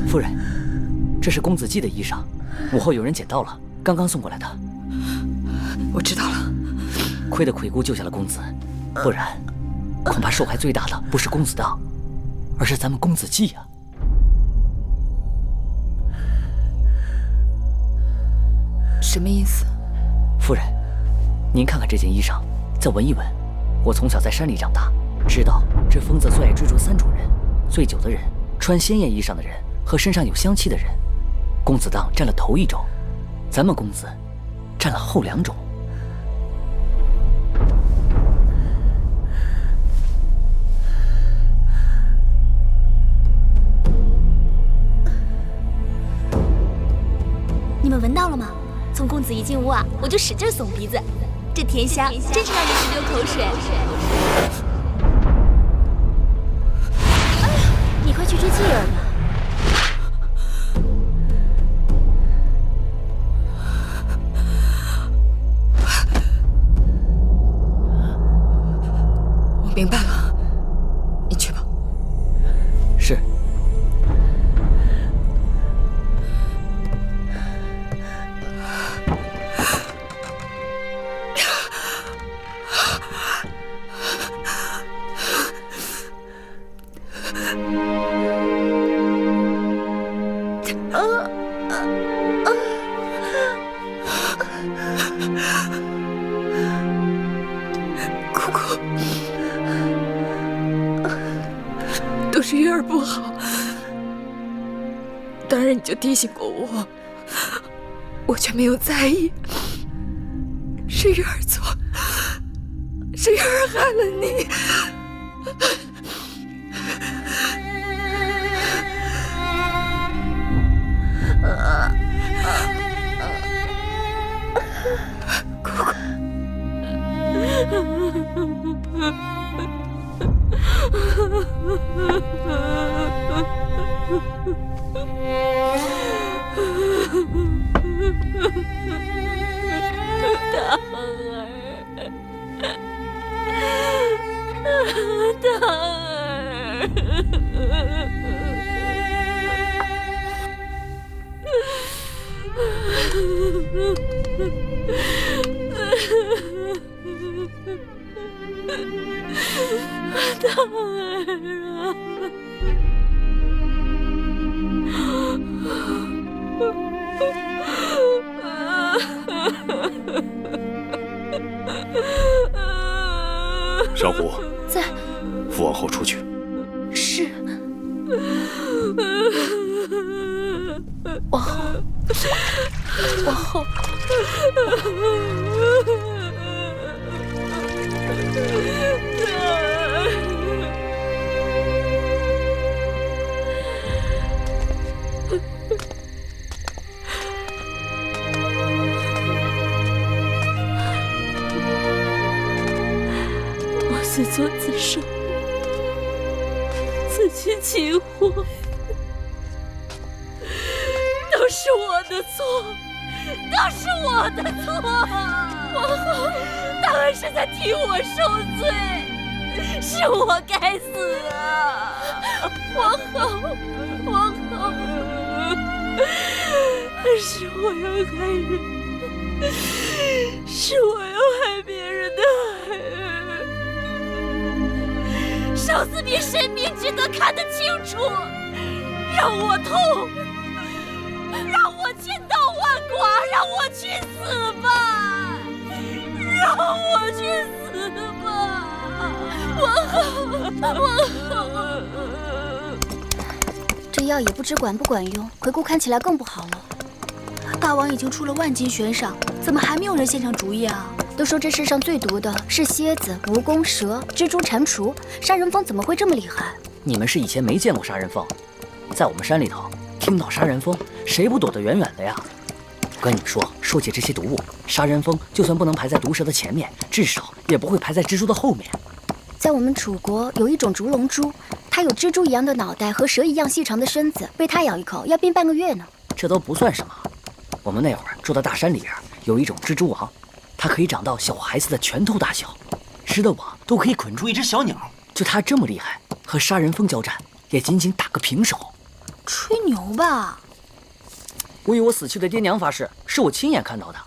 夫人，这是公子季的衣裳，午后有人捡到了，刚刚送过来的。我知道了。亏得魁姑救下了公子，不然恐怕受害最大的不是公子荡，而是咱们公子季呀。什么意思？夫人，您看看这件衣裳，再闻一闻。我从小在山里长大，知道这疯子最爱追逐3种人：醉酒的人、穿鲜艳衣裳的人和身上有香气的人。公子荡占了头1种，咱们公子占了后2种。你们闻到了吗？从公子一进屋啊，我就使劲耸鼻子，这甜香真是让人直流口水。哎呀，你快去追妻儿吧。我明白了，你去吧。是。姑姑，都是月儿不好，当然你就提醒过我，我却没有在意，是月儿错，是月儿害了你。珊瑚，在。扶往后出去。是。往后，往后。我自作自受，自取其祸，都是我的错，都是我的错。王后，当然是在替我受罪，是我该死啊！王后，王后，是我要害人，是我要害别人的孩儿。生死比生命值得看得清楚，让我痛，让我千刀万剐，让我去死吧，让我去死吧！王后，王后，这药也不知管不管用，魁姑看起来更不好了。大王已经出了万金悬赏，怎么还没有人献上主意啊？都说这世上最毒的是蝎子、蜈蚣、蛇、蜘蛛、蟾蜍，杀人蜂怎么会这么厉害？你们是以前没见过杀人蜂，在我们山里头，听到杀人蜂，谁不躲得远远的呀？我跟你们说起这些毒物，杀人蜂就算不能排在毒蛇的前面，至少也不会排在蜘蛛的后面。在我们楚国有一种烛龙蛛，它有蜘蛛一样的脑袋和蛇一样细长的身子，被它咬一口要病半个月呢。这都不算什么。我们那会儿住到大山里边，有一种蜘蛛网，它可以长到小孩子的拳头大小，织的网都可以捆住一只小鸟。就它这么厉害，和杀人蜂交战也仅仅打个平手。吹牛吧？我与我死去的爹娘发誓，是我亲眼看到的。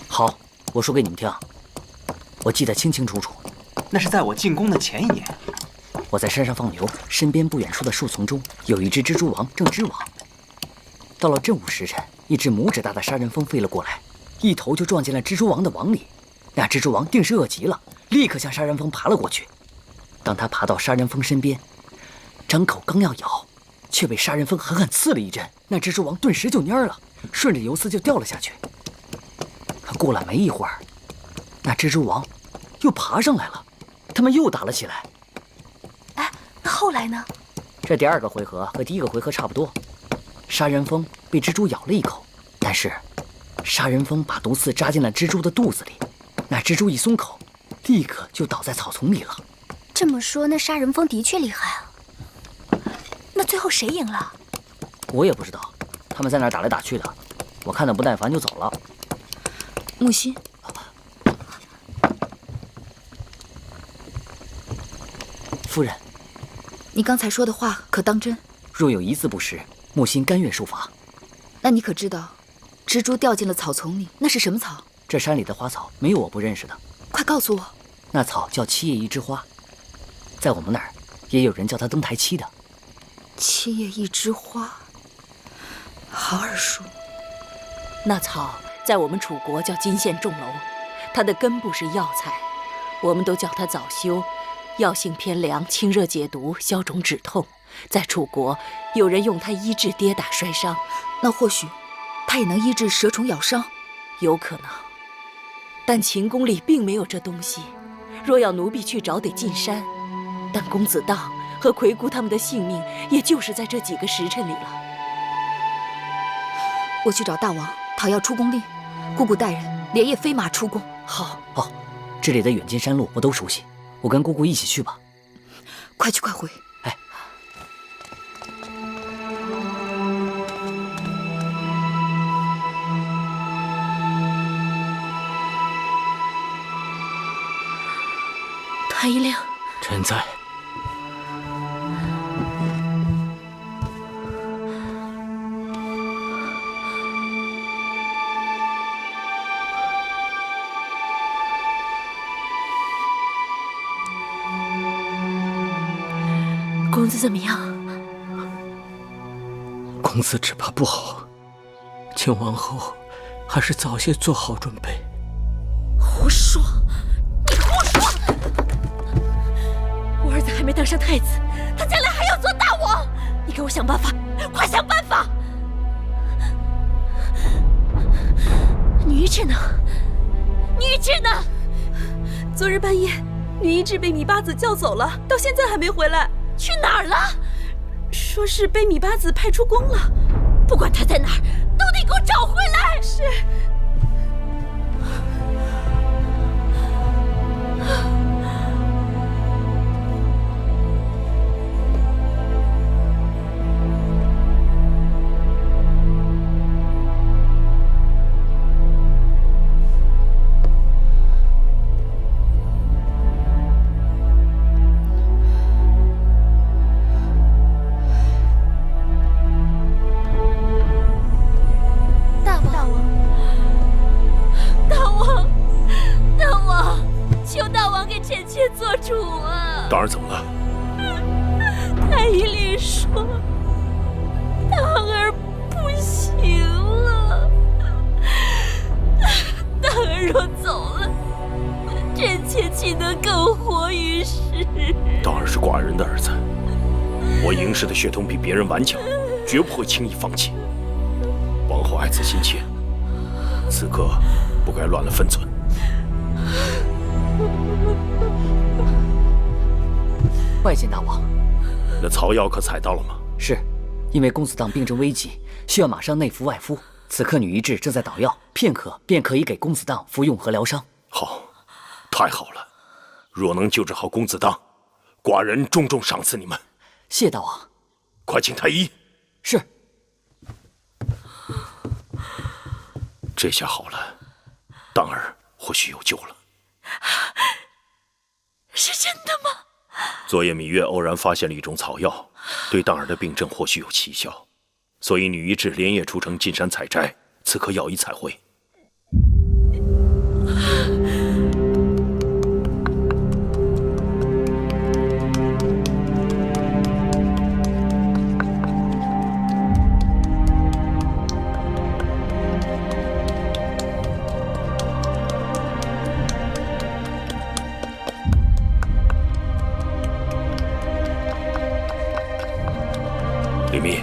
好，我说给你们听，我记得清清楚楚。那是在我进宫的前一年，我在山上放牛，身边不远处的树丛中有一只蜘蛛王正织网。到了正午时辰，一只拇指大的杀人蜂飞了过来，一头就撞进了蜘蛛王的网里。那蜘蛛王定是饿极了，立刻向杀人蜂爬了过去。当他爬到杀人蜂身边，张口刚要咬，却被杀人蜂狠狠刺了一针。那蜘蛛王顿时就蔫了，顺着游丝就掉了下去。可过了没一会儿，那蜘蛛王又爬上来了，他们又打了起来。哎，那后来呢？这第二个回合和第一个回合差不多，杀人蜂被蜘蛛咬了一口，但是杀人蜂把毒刺扎进了蜘蛛的肚子里，那蜘蛛一松口，立刻就倒在草丛里了。这么说，那杀人蜂的确厉害啊。那最后谁赢了？我也不知道，他们在那儿打来打去的，我看得不耐烦就走了。木心，夫人，你刚才说的话可当真？若有一字不实，木心甘愿受罚。那你可知道，蜘蛛掉进了草丛里，那是什么草？这山里的花草没有我不认识的。快告诉我。那草叫七叶一枝花，在我们那儿也有人叫它登台七的。七叶一枝花，好耳熟。那草在我们楚国叫金线重楼，它的根部是药材，我们都叫它早修，药性偏凉，清热解毒，消肿止痛。在楚国，有人用它医治跌打摔伤，那或许它也能医治蛇虫咬伤，有可能。但秦宫里并没有这东西，若要奴婢去找，得进山。但公子荡和魁姑他们的性命，也就是在这几个时辰里了。我去找大王讨要出宫令，姑姑带人连夜飞马出宫。好，这里的远近山路我都熟悉，我跟姑姑一起去吧。快去快回。哎，太医令，臣在。公子怎么样？公子只怕不好，请王后还是早些做好准备。胡说！你胡说！我儿子还没当上太子，他将来还要做大王！你给我想办法，快想办法！女医治呢？女医治呢？昨日半夜，女医治被米八子叫走了，到现在还没回来。去哪儿了？说是被米八子派出宫了。不管他在哪儿，都得给我找回来！是。大儿怎么了？太医令说，大儿不行了。大儿若走了，臣妾岂能苟活于世？大儿是寡人的儿子，我嬴氏的血统比别人顽强，绝不会轻易放弃。王后爱子心切，此刻不该乱了分寸。拜见大王。那草药可采到了吗？是，因为公子荡病症危急，需要马上内服外敷。此刻女医治正在捣药，片刻便可以给公子荡服用和疗伤。好，太好了！若能救治好公子荡，寡人重重赏赐你们。谢大王。快请太医。是。这下好了，荡儿或许有救了。是真的吗？昨夜芈月偶然发现了一种草药，对荡儿的病症或许有奇效，所以女医治连夜出城进山采摘，此刻药已采回。李密，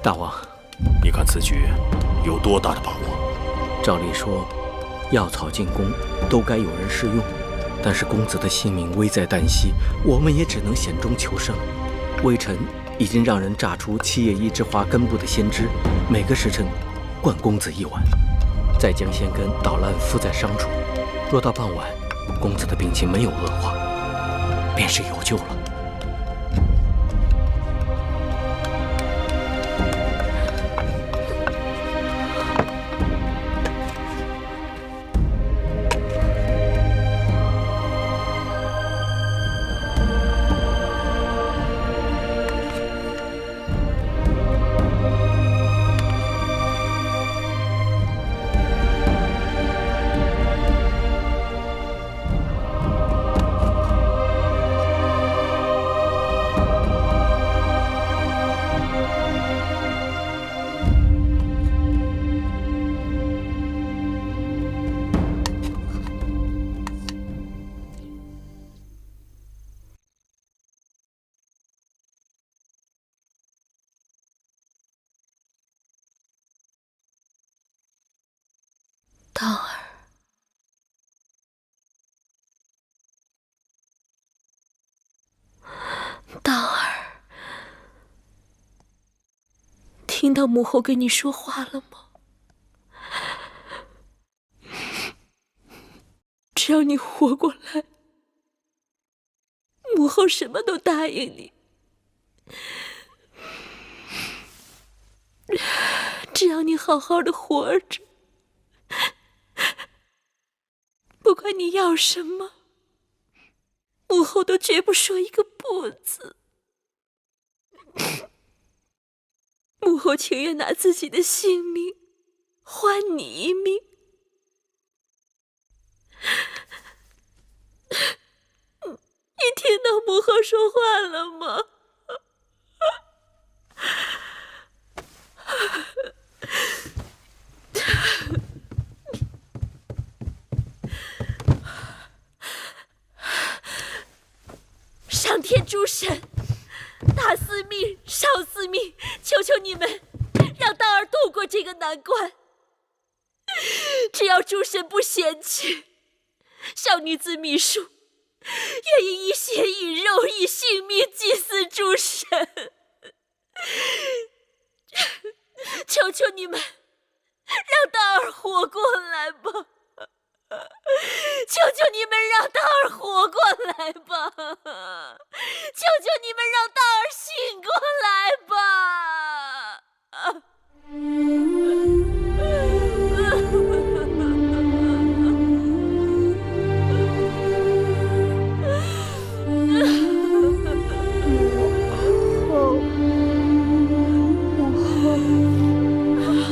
大王，你看此举有多大的把握？照理说，药草进宫都该有人试用，但是公子的性命危在旦夕，我们也只能险中求生。微臣已经让人榨出七叶一枝花根部的仙汁，每个时辰灌公子1碗，再将仙根捣烂敷在伤处。若到傍晚，公子的病情没有恶化，便是有救了。荡儿，荡儿，听到母后跟你说话了吗？只要你活过来，母后什么都答应你。只要你好好的活着，不管你要什么，母后都绝不说一个不字。母后情愿拿自己的性命换你一命。你听到母后说话了吗？上天诸神，大司命、少司命，求求你们，让荡儿渡过这个难关。只要诸神不嫌弃，小女子芈姝愿意以血以肉以性命祭祀诸神。求求你们，让荡儿活过来吧！求求你们让荡儿活过来吧！求求你们让荡儿醒过来吧！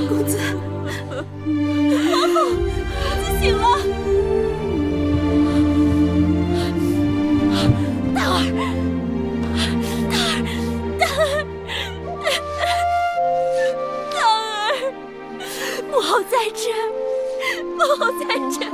公子，皇后，公子醒了。母后在这儿，母后在这儿。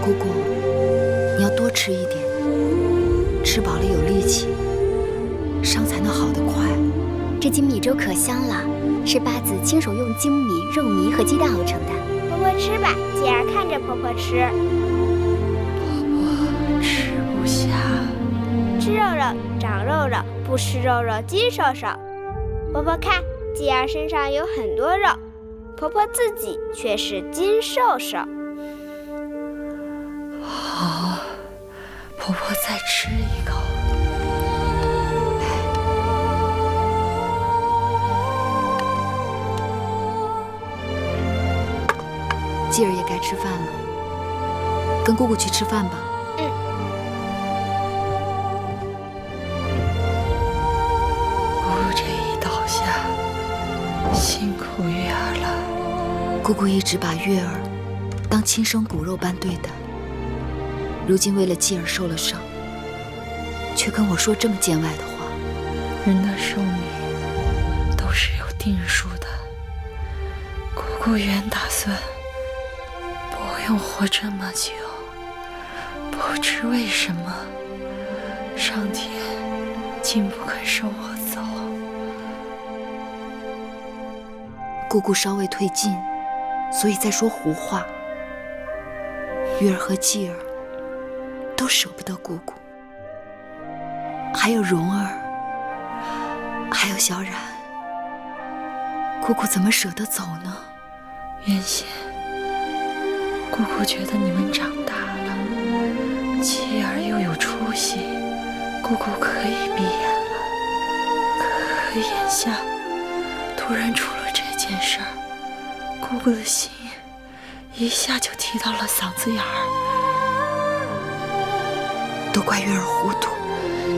姑姑，你要多吃一点，吃饱了有力气，伤才能好得快。这斤米粥可香了，是八子亲手用精米、肉糜和鸡蛋熬成的。婆婆吃吧，继儿看着婆婆吃。婆婆吃不下。吃肉肉长肉肉，不吃肉肉精瘦瘦。婆婆看，继儿身上有很多肉，婆婆自己却是精瘦瘦。好，婆婆再吃一口。继儿也该吃饭了，跟姑姑去吃饭吧。姑姑这一倒下，辛苦月儿了。姑姑一直把月儿当亲生骨肉般对待，如今为了继儿受了伤，却跟我说这么见外的话。人的寿命都是有定数的，姑姑原打算不用活这么久，不知为什么，上天竟不肯收我走。姑姑稍微退近，所以在说胡话。月儿和继儿都舍不得姑姑，还有蓉儿，还有小冉，姑姑怎么舍得走呢？原先姑姑觉得你们长大了，继儿又有出息，姑姑可以闭眼了。可眼下突然出了这件事儿，姑姑的心一下就提到了嗓子眼儿。都怪月儿糊涂，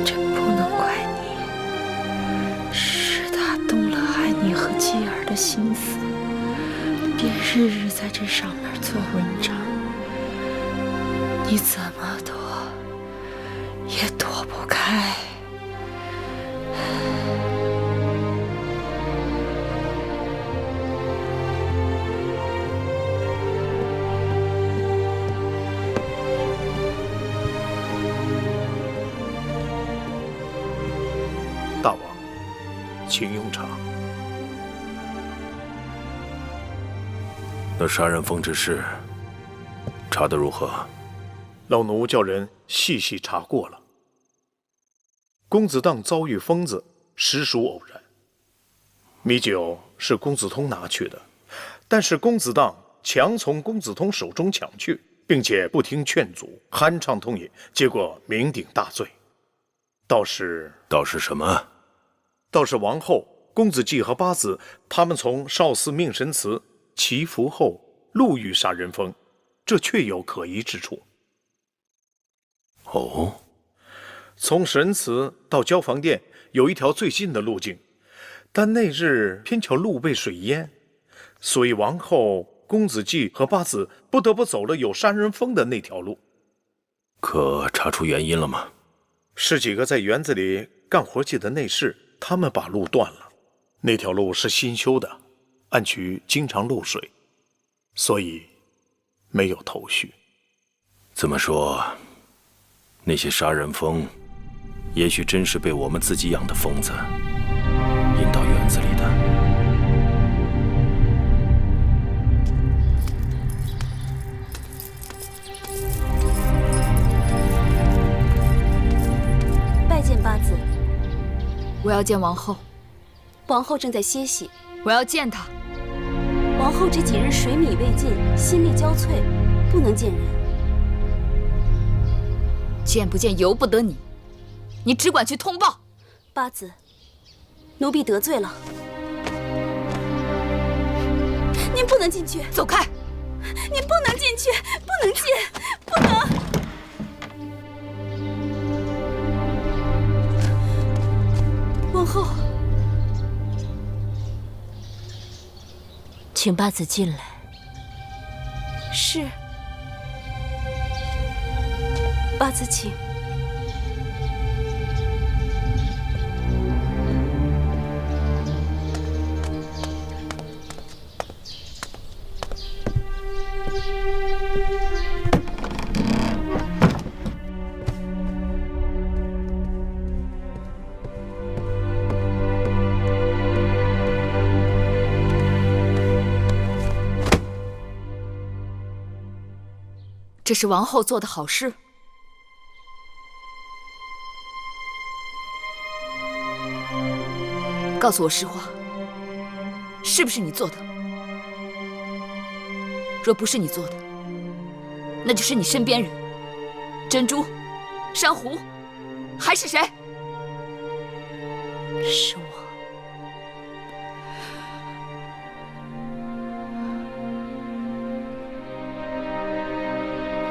这不能怪你，是她动了害你和继儿的心思，便日日在这上面做文章，你怎么躲也躲不开。大王，请用茶。那杀人疯之事，查得如何？老奴叫人细细查过了。公子荡遭遇疯子，实属偶然。米酒是公子通拿去的，但是公子荡强从公子通手中抢去，并且不听劝阻，酣畅通饮，结果酩酊大醉。倒是什么？倒是王后、公子季和八子他们从少司命神祠祈福后路遇杀人疯，这确有可疑之处。哦，从神祠到交房殿有一条最近的路径，但那日偏巧路被水淹，所以王后、公子季和八子不得不走了有杀人疯的那条路。可查出原因了吗？是几个在园子里干活计的内侍，他们把路断了。那条路是新修的，暗渠经常漏水，所以没有头绪。这么说，那些杀人疯，也许真是被我们自己养的疯子引到园子里的。拜见八子。我要见王后。王后正在歇息。我要见她。王后这几日水米未进，心力交瘁，不能见人。见不见由不得你，你只管去通报。八子，奴婢得罪了。您不能进去，走开！您不能进去，不能进，不能！王后，请八子进来。是。八子，请。这是王后做的好事。告诉我实话，是不是你做的？若不是你做的，那就是你身边人珍珠珊瑚，还是谁？是我。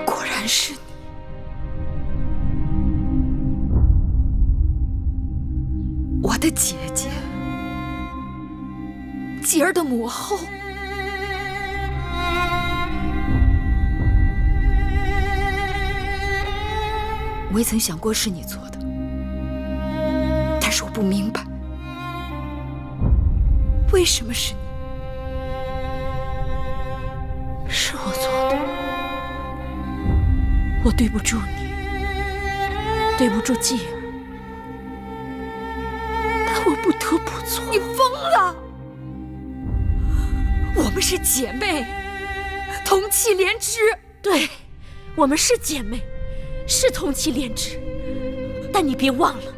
果然是你。我的姐姐，继儿的母后。我也曾想过是你做的，但是我不明白，为什么是你？是我做的，我对不住你，对不住继儿，但我不得不做。你疯了！我们是姐妹，同气连枝。对，我们是姐妹。是同气连枝，但你别忘了，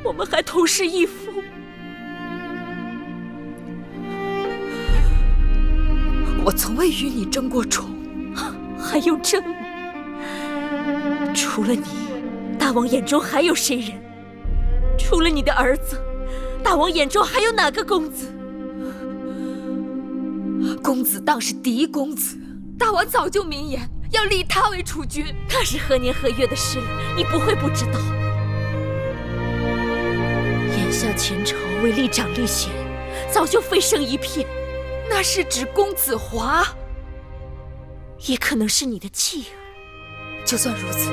我们还同是一夫。我从未与你争过宠，还用争吗？除了你，大王眼中还有谁人？除了你的儿子，大王眼中还有哪个公子？公子当是嫡公子，大王早就明言。要立他为储君，那是何年何月的事了，你不会不知道。眼下前朝为立长立贤，早就飞升一片。那是指公子华，也可能是你的继儿。就算如此，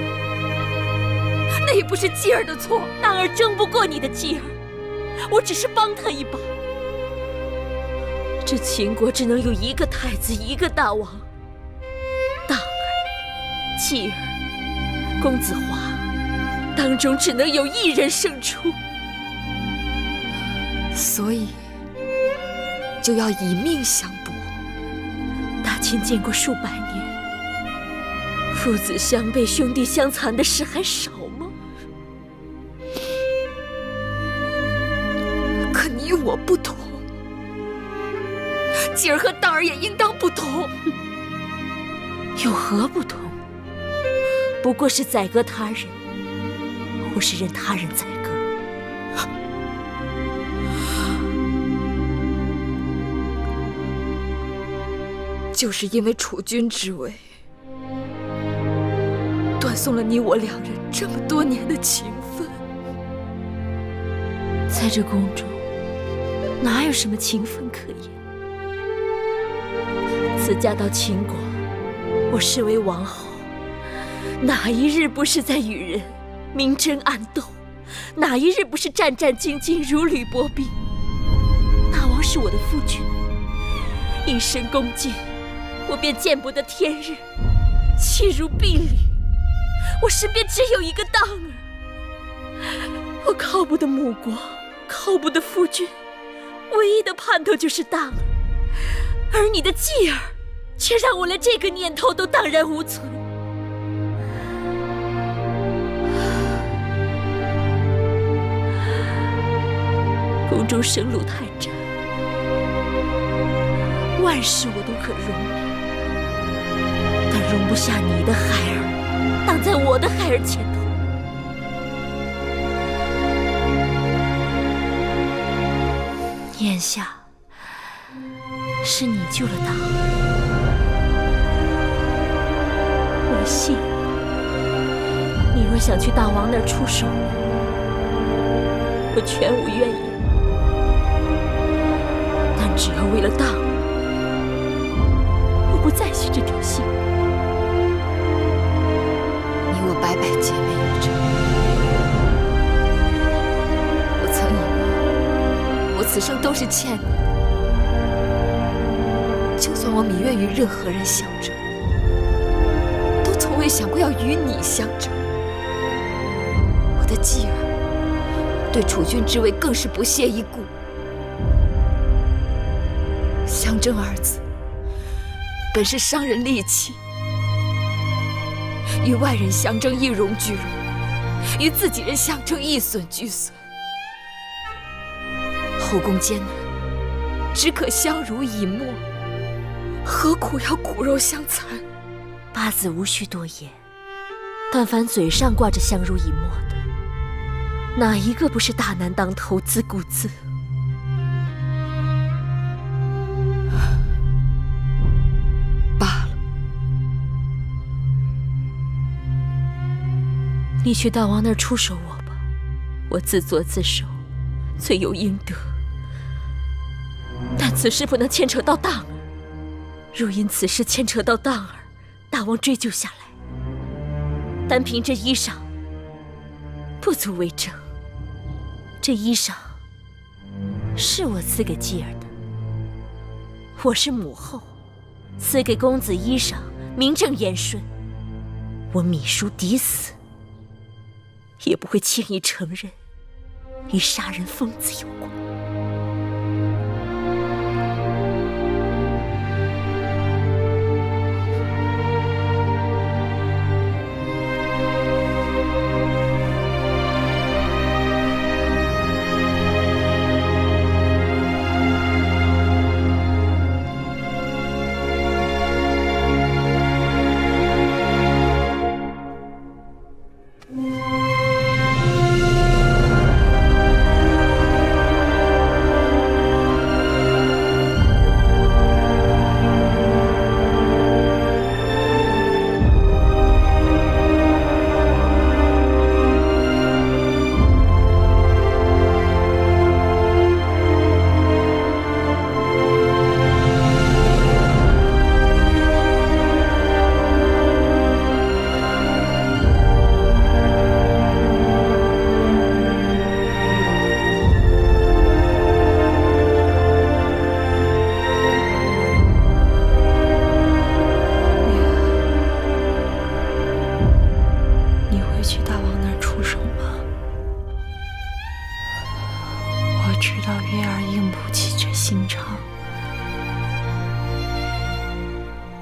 那也不是继儿的错。大儿争不过你的继儿，我只是帮他一把。这秦国只能有一个太子，一个大王。继儿、公子华当中只能有一人胜出，所以就要以命相搏。大秦建国数百年，父子相背、兄弟相残的事还少吗？可你与我不同，继儿和大儿也应当不同。有何不同？不过是宰割他人，或是任他人宰割。就是因为储君之位，断送了你我两人这么多年的情分。在这宫中，哪有什么情分可言？自嫁到秦国，我视为王后。哪一日不是在与人明争暗斗？哪一日不是战战兢兢，如履薄冰？大王是我的夫君，一生恭敬，我便见不得天日，弃如敝履。我身边只有一个当儿，我靠不得母国，靠不得夫君，唯一的盼头就是当儿。而你的继儿，却让我连这个念头都荡然无存。宫中生路太窄，万事我都可容但容不下你的孩儿挡在我的孩儿前头。眼下是你救了大儿，我信你若想去大王那儿出手，我全无怨言。但只要为了大儿，我不再续这条心。你我白白姐妹一场，我曾以为我此生都是欠你的。就算我芈月与任何人相争，都从未想过要与你相争。我的继儿对储君之位更是不屑一顾。相争二字本是伤人利器，与外人相争一荣俱荣，与自己人相争一损俱损。后宫艰难，只可相濡以沫，何苦要骨肉相残？八字无需多言，但凡嘴上挂着相濡以沫的，哪一个不是大难当头，自顾自？罢了，你去大王那儿出手我吧，我自作自受，罪有应得。但此事不能牵扯到大儿，若因此事牵扯到大儿，大王追究下来，单凭这衣裳不足为证。这衣裳是我赐给继儿的，我是母后，赐给公子衣裳，名正言顺。我芈姝抵死，也不会轻易承认与杀人疯子有关。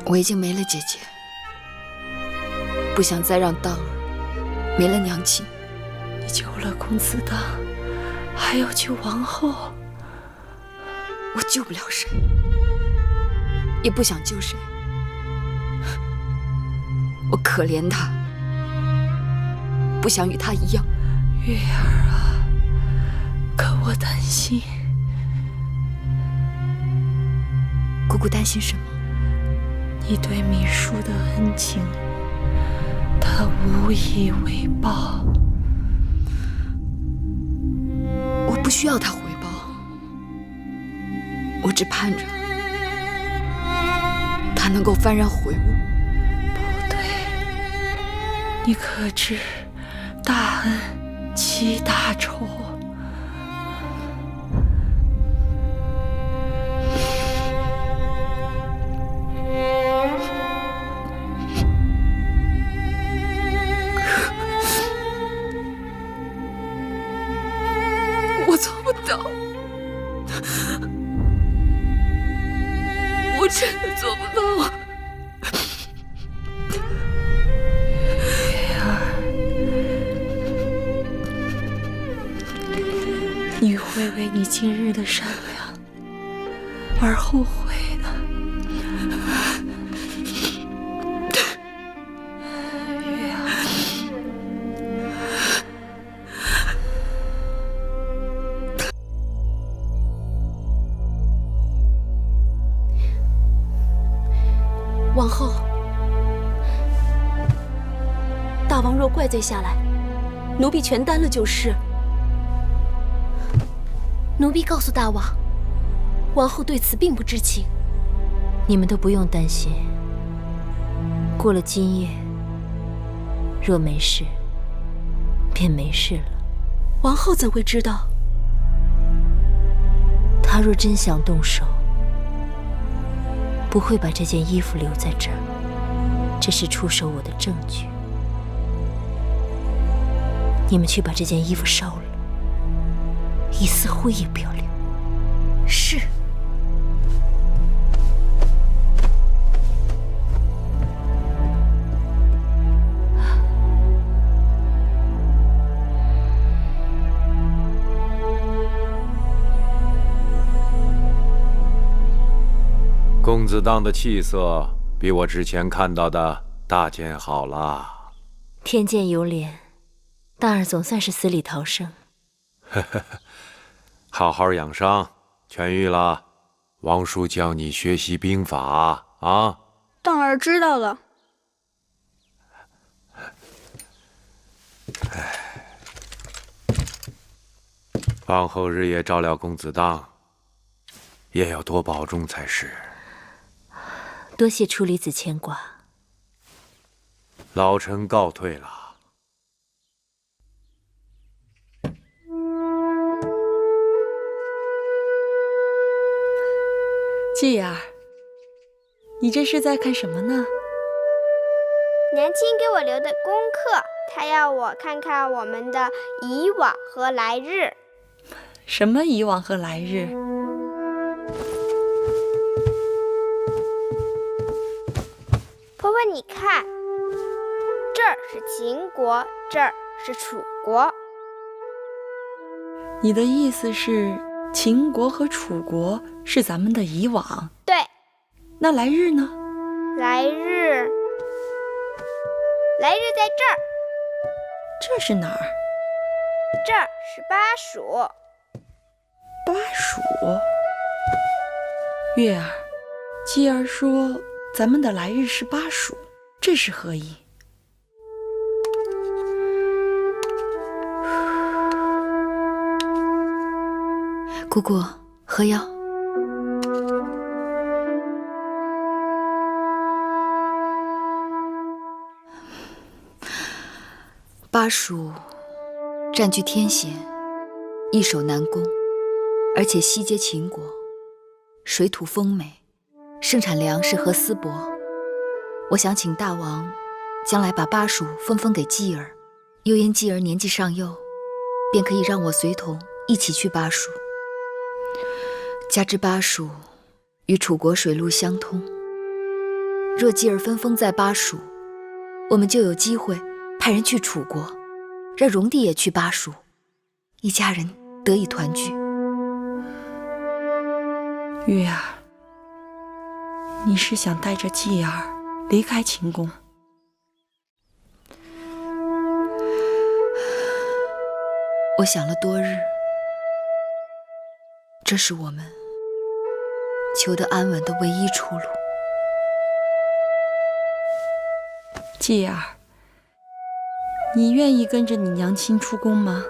我已经没了姐姐，不想再让当儿没了娘亲。你救了公子当，还要救王后？我救不了谁，也不想救谁。我可怜她，不想与她一样。月儿啊，可我担心。姑姑担心什么？你对芈姝的恩情，她无以为报。我不需要她回报，我只盼着她能够幡然悔悟。不对，你可知大恩积大仇？我做不到，我真的做不到。月儿，你会为你今日的善良而后悔的。月儿。王后，大王若怪罪下来，奴婢全担了就是。奴婢告诉大王，王后对此并不知情。你们都不用担心，过了今夜，若没事，便没事了。王后怎会知道？他若真想动手，不会把这件衣服留在这儿，这是出手我的证据。你们去把这件衣服烧了，一丝灰也不要留。是。公子当的气色比我之前看到的大见好了。天见有脸，大儿总算是死里逃生。好好养伤，痊愈了，王叔教你学习兵法啊。大儿知道了。往后日夜照料公子当，也要多保重才是。多谢处离子牵挂。老臣告退了。继儿，你这是在看什么呢？娘亲给我留的功课，她要我看看我们的以往和来日。什么以往和来日？婆婆，你看，这儿是秦国，这儿是楚国。你的意思是，秦国和楚国是咱们的以往？对。那来日呢？来日在这儿。这是哪儿？这儿是巴蜀。巴蜀。月儿，继儿说咱们的来日是巴蜀，这是何意？姑姑，喝药。巴蜀占据天险，易守难攻，而且西接秦国，水土丰美，盛产粮食和丝帛。我想请大王将来把巴蜀分给继儿，又因继儿年纪尚幼，便可以让我随同一起去巴蜀。加之巴蜀与楚国水路相通，若继儿分封在巴蜀，我们就有机会派人去楚国，让荣弟也去巴蜀，一家人得以团聚。月儿，你是想带着继儿离开秦宫？我想了多日，这是我们求得安稳的唯一出路。继儿，你愿意跟着你娘亲出宫吗？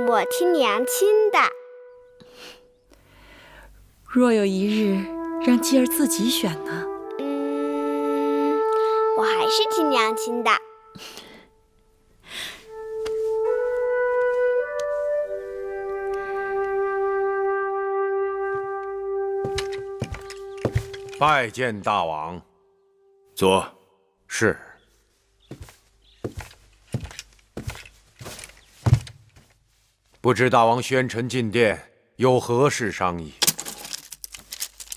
我听娘亲的。若有一日让继儿自己选呢？我还是听娘亲的。拜见大王。坐。是。不知大王宣臣进殿，有何事商议？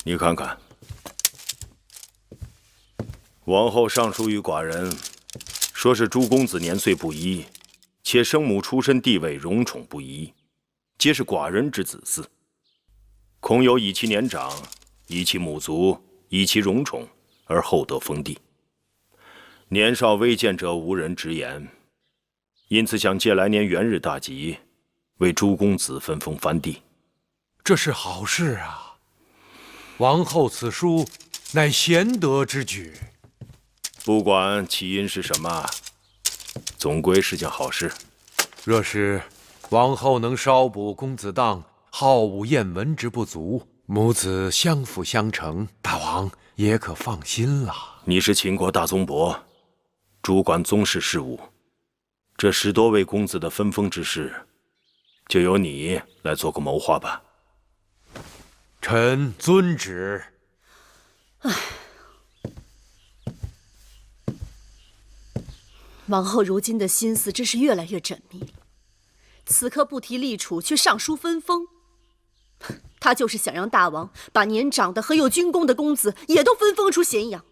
你看看，王后上书于寡人，说是诸公子年岁不一，且生母出身地位荣宠不一，皆是寡人之子嗣，恐有以其年长，以其母族，以其荣宠，而后得封地。年少未见者无人直言，因此想借来年元日大吉，为诸公子分封藩地。这是好事啊！王后此书，乃贤德之举。不管起因是什么，总归是件好事。若是王后能稍补公子当好武厌文之不足，母子相辅相成，大王也可放心了。你是秦国大宗伯，主管宗室事务，这10多位公子的分封之事，就由你来做个谋划吧。臣遵旨。王后如今的心思真是越来越缜密，此刻不提立储，却上书分封，她就是想让大王把年长的和有军功的公子也都分封出咸阳，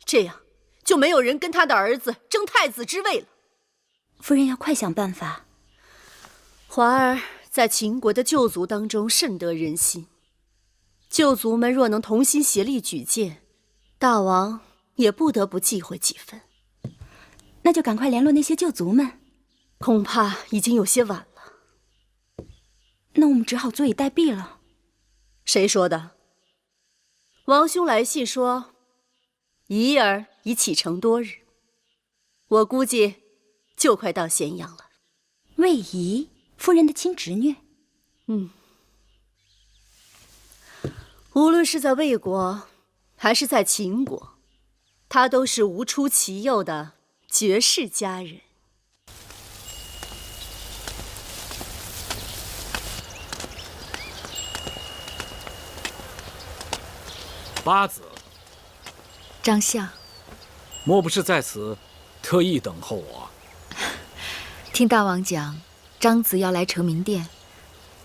这样就没有人跟他的儿子争太子之位了。夫人要快想办法。华儿在秦国的旧族当中甚得人心，旧族们若能同心协力举荐，大王也不得不忌讳几分。那就赶快联络那些旧族们。恐怕已经有些晚了。那我们只好坐以待毙了。谁说的？王兄来信说，仪儿已启程多日，我估计就快到咸阳了。魏仪，夫人的亲侄女。无论是在魏国，还是在秦国，她都是无出其右的绝世佳人。八子，张相，莫不是在此特意等候我？听大王讲，张子要来承明殿，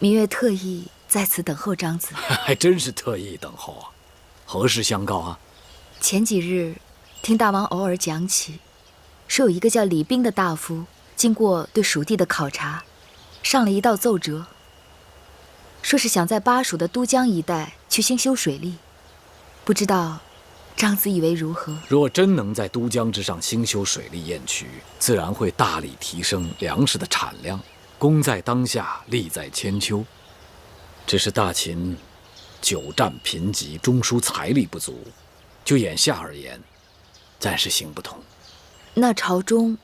芈月特意在此等候张子。还真是特意等候啊！何事相告啊？前几日听大王偶尔讲起，说有一个叫李冰的大夫，经过对蜀地的考察，上了一道奏折，说是想在巴蜀的都江一带去兴修水利。不知道张子以为如何？若真能在都江之上兴修水利堰渠，自然会大力提升粮食的产量。功在当下，利在千秋。只是大秦久战贫瘠，中枢财力不足，就眼下而言，暂时行不通。那朝中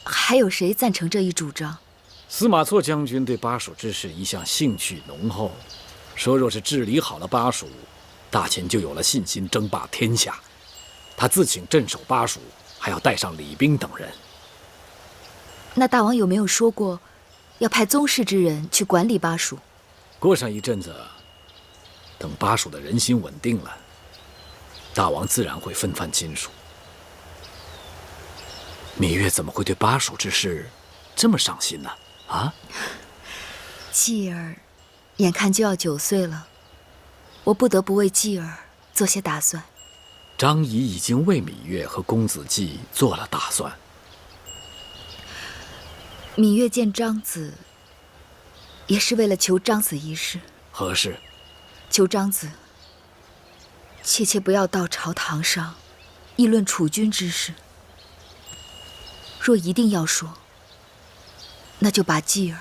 还有谁赞成这一主张？司马错将军对巴蜀之事一向兴趣浓厚，说若是治理好了巴蜀，大秦就有了信心争霸天下。他自请镇守巴蜀，还要带上李冰等人。那大王有没有说过，要派宗室之人去管理巴蜀？过上一阵子，等巴蜀的人心稳定了，大王自然会分番亲属。芈月怎么会对巴蜀之事这么上心呢？啊？继儿眼看就要9岁了，我不得不为继儿做些打算。张仪已经为芈月和公子季做了打算。芈月见张子，也是为了求张子一事。何事？求张子切切不要到朝堂上议论储君之事。若一定要说，那就把继儿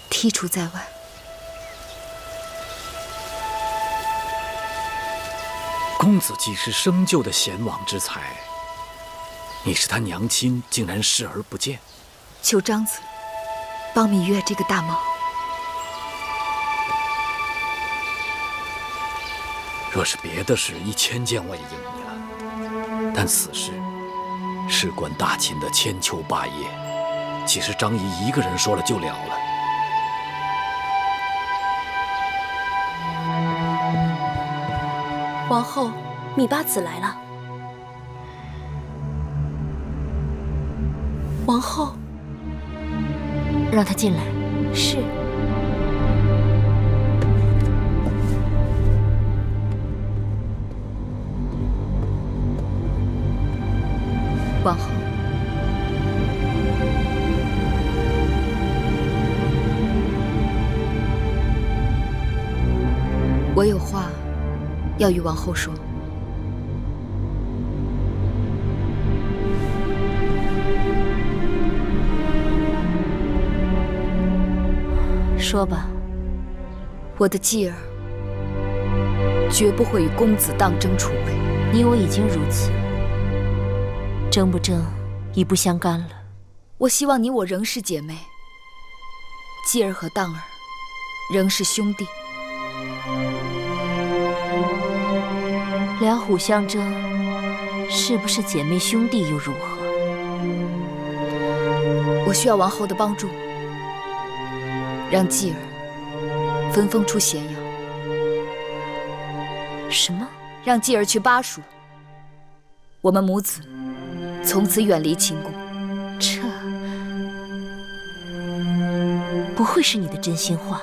剔除在外。公子季是生就的贤王之才，你是他娘亲，竟然视而不见。求张子帮芈月这个大忙。若是别的事，1000件我也应你了。但此事事关大秦的千秋霸业，岂是张仪一个人说了就了了？王后，芈八子来了。王后，让他进来。是。王后，我有话要与王后说。说吧。我的继儿绝不会与公子当争储位。你我已经如此，争不争已不相干了。我希望你我仍是姐妹，继儿和当儿仍是兄弟。两虎相争，是不是姐妹兄弟又如何？我需要王后的帮助，让继儿分封出咸阳。什么？让继儿去巴蜀，我们母子从此远离秦宫。这不会是你的真心话？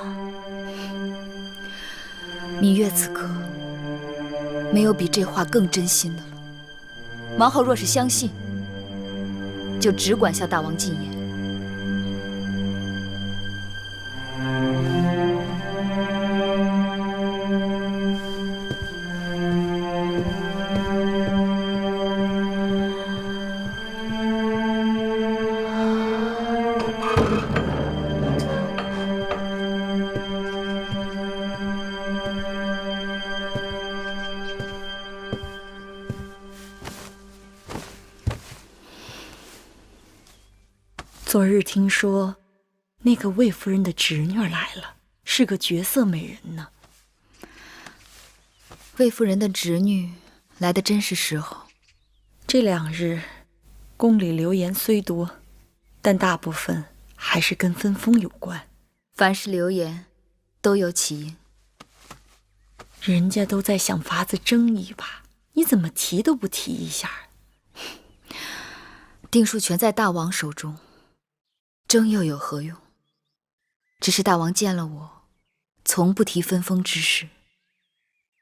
芈月此刻没有比这话更真心的了。王后若是相信，就只管向大王进言。昨日听说，那个魏夫人的侄女来了，是个绝色美人呢。魏夫人的侄女来的真是时候。这2日，宫里流言虽多，但大部分还是跟分封有关。凡是流言，都有起因。人家都在想法子争一把，你怎么提都不提一下？定数全在大王手中，争又有何用？只是大王见了我，从不提分封之事，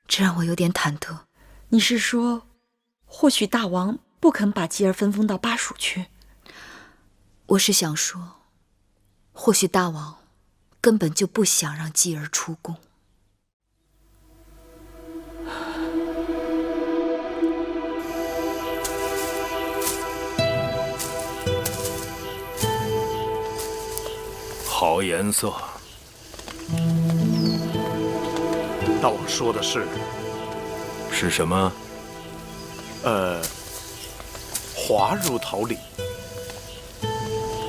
这让我有点忐忑。你是说，或许大王不肯把继儿分封到巴蜀去？我是想说，或许大王根本就不想让继儿出宫。好颜色。大王说的是什么？滑如桃李。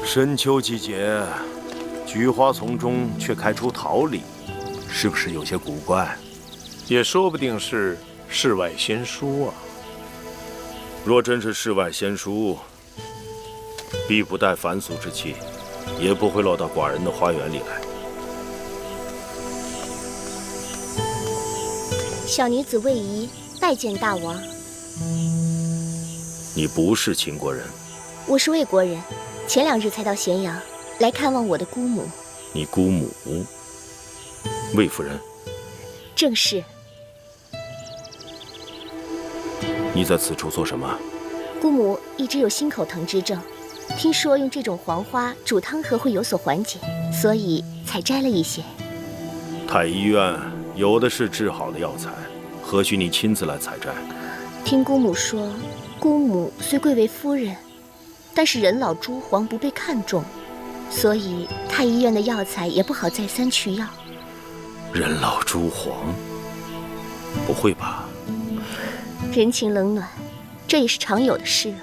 深秋季节，菊花丛中却开出桃李，是不是有些古怪？也说不定是世外仙书啊。若真是世外仙书，必不带凡俗之气，也不会落到寡人的花园里来。小女子魏仪拜见大王。你不是秦国人？我是魏国人，前2日才到咸阳来看望我的姑母。你姑母，魏夫人？正是。你在此处做什么？姑母一直有心口疼之症，听说用这种黄花煮汤喝会有所缓解，所以才摘了一些。太医院有的是治好的药材，何须你亲自来采摘？听姑母说，姑母虽贵为夫人，但是人老珠黄不被看重，所以太医院的药材也不好再三去要。人老珠黄？不会吧？人情冷暖，这也是常有的事啊。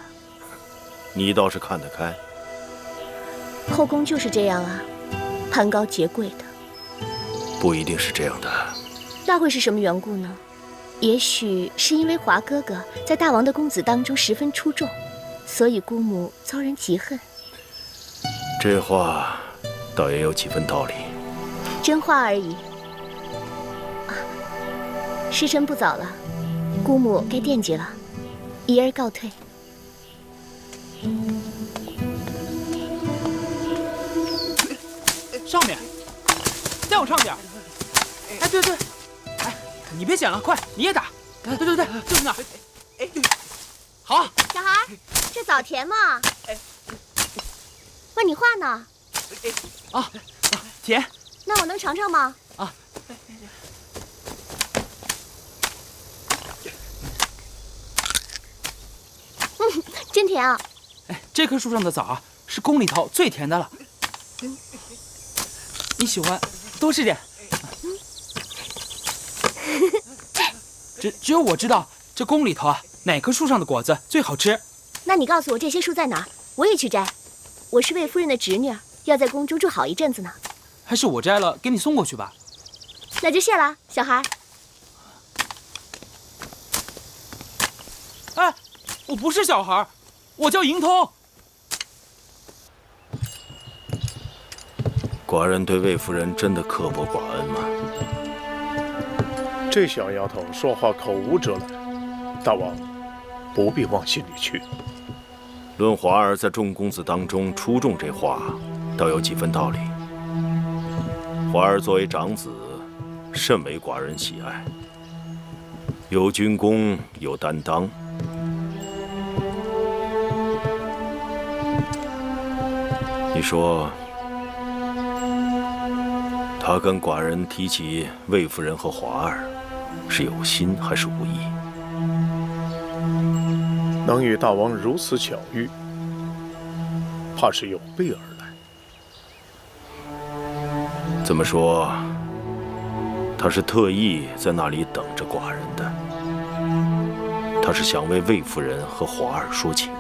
你倒是看得开。后宫就是这样啊，攀高结贵的。不一定是这样的。那会是什么缘故呢？也许是因为华哥哥在大王的公子当中十分出众，所以姑母遭人嫉恨。这话倒也有几分道理。真话而已。时辰不早了，姑母该惦记了，仪儿告退。上面，再往上点。哎，对对，哎，你别捡了，快，你也打。对对对，就是那儿。哎，好。小孩，这枣甜吗？问你话呢。啊，甜。那我能尝尝吗？啊。真甜啊！哎，这棵树上的枣啊，是宫里头最甜的了。你喜欢，多吃点。只有我知道这宫里头啊，哪棵树上的果子最好吃。那你告诉我这些树在哪儿，我也去摘。我是魏夫人的侄女，要在宫中住好一阵子呢。还是我摘了给你送过去吧。那就谢了，小孩。哎，我不是小孩，我叫银通。寡人对魏夫人真的刻薄寡恩吗？这小丫头说话口无遮拦，大王不必往心里去。论华儿在众公子当中出众，这话倒有几分道理。华儿作为长子，甚为寡人喜爱，有军功，有担当。你说，他跟寡人提起魏夫人和华儿，是有心还是无意？能与大王如此巧遇，怕是有备而来。这么说，他是特意在那里等着寡人的。他是想为魏夫人和华儿说情。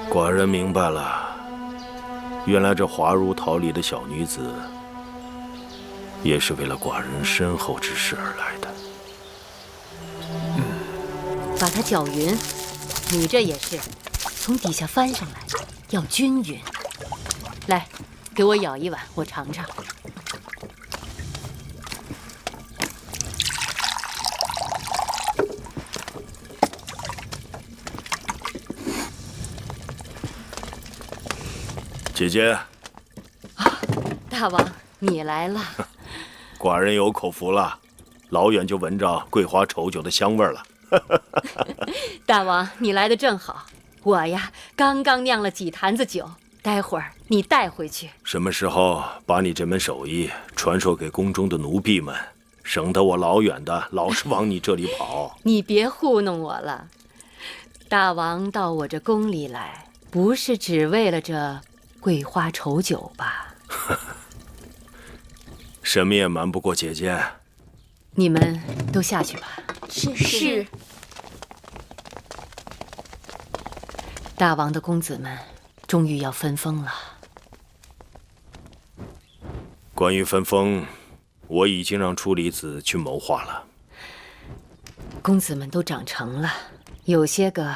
寡人明白了，原来这滑入桃李的小女子，也是为了寡人身后之事而来的。把它搅匀，你这也是从底下翻上来，要均匀。来，给我舀一碗，我尝尝。姐姐，大王，你来了。寡人有口福了，老远就闻着桂花稠酒的香味儿了。大王，你来的正好，我呀刚刚酿了几坛子酒，待会儿你带回去。什么时候把你这门手艺传授给宫中的奴婢们，省得我老远的老是往你这里跑。你别糊弄我了，大王到我这宫里来，不是只为了这桂花稠酒吧？什么也瞒不过姐姐。你们都下去吧。是。大王的公子们终于要分封了。关于分封，我已经让处理子去谋划了。公子们都长成了，有些个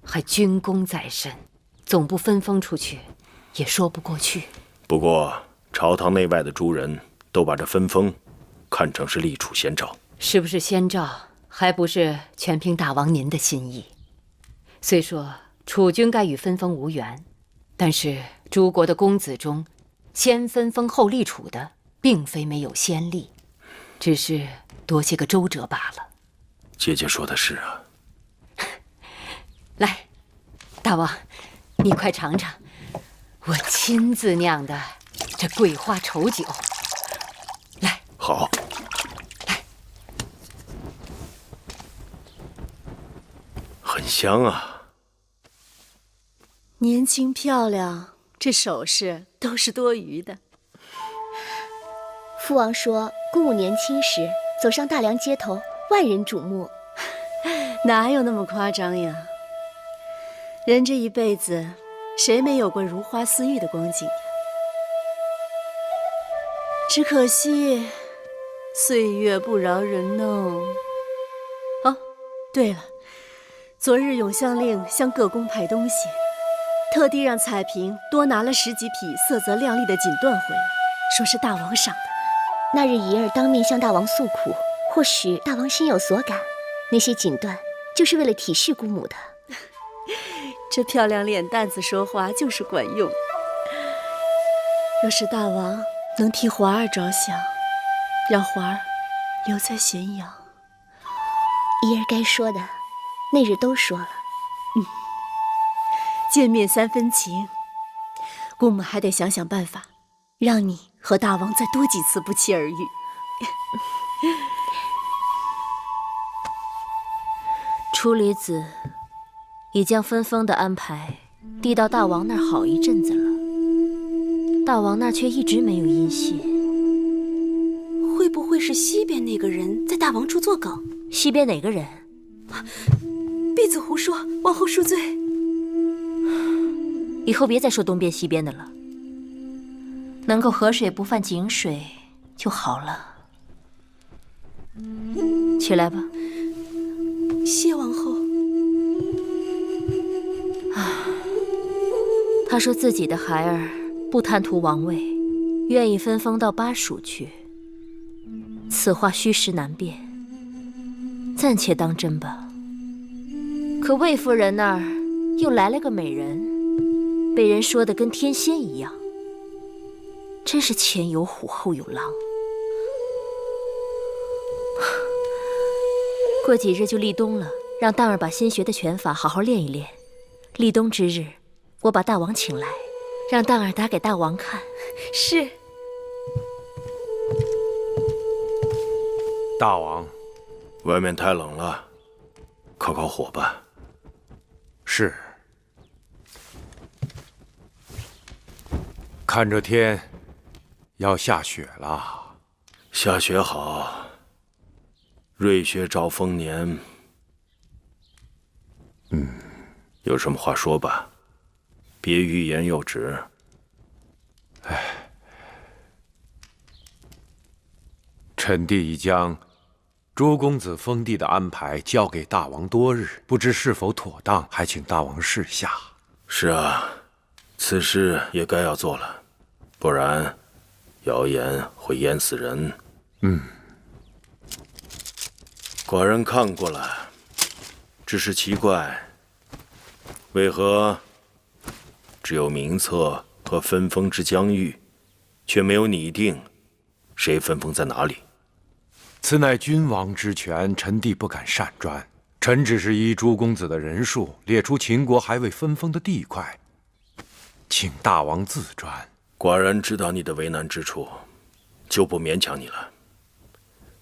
还军功在身，总不分封出去，也说不过去。不过朝堂内外的诸人都把这分封看成是立储先兆。是不是先兆，还不是全凭大王您的心意。虽说楚军该与分封无缘，但是诸国的公子中，先分封后立储的，并非没有先例，只是多些个周折罢了。姐姐说的是啊。来，大王，你快尝尝我亲自酿的这桂花稠酒。来，好。很香啊。年轻漂亮，这首饰都是多余的。父王说，公武年轻时走上大梁街头，万人瞩目。哪有那么夸张呀？人这一辈子，谁没有过如花似玉的光景呀？只可惜，岁月不饶人呢。哦，对了，昨日永相令向各宫派东西，特地让彩萍多拿了10几匹色泽亮丽的锦缎回来，说是大王赏的。那日仪儿当面向大王诉苦，或许大王心有所感。那些锦缎就是为了体恤姑母的。这漂亮脸蛋子说话就是管用。若是大王能替华儿着想，让华儿留在咸阳，仪儿该说的，那日都说了。见面3分情，姑母还得想想办法，让你和大王再多几次不期而遇。处理子已将分封的安排递到大王那儿好一阵子了，大王那儿却一直没有音信。会不会是西边那个人在大王处作梗？西边哪个人？婢子胡说，王后恕罪。以后别再说东边西边的了，能够河水不犯井水就好了。起来吧。谢王后。他说自己的孩儿不贪图王位，愿意分封到巴蜀去。此话虚实难辨，暂且当真吧。可魏夫人那儿又来了个美人，被人说的跟天仙一样，真是前有虎后有狼。过几日就立冬了，让荡儿把新学的拳法好好练一练。立冬之日，我把大王请来，让荡儿打给大王看。是。大王，外面太冷了，烤烤火吧。是。看这天，要下雪了。下雪好，瑞雪兆丰年。有什么话说吧。别欲言又止。臣弟已将诸公子封地的安排交给大王多日，不知是否妥当，还请大王示下。是啊，此事也该要做了，不然谣言会淹死人。寡人看过了，只是奇怪，为何只有名册和分封之疆域，却没有拟定谁分封在哪里？此乃君王之权，臣弟不敢擅专。臣只是依诸公子的人数，列出秦国还未分封的地块，请大王自专。寡人知道你的为难之处，就不勉强你了。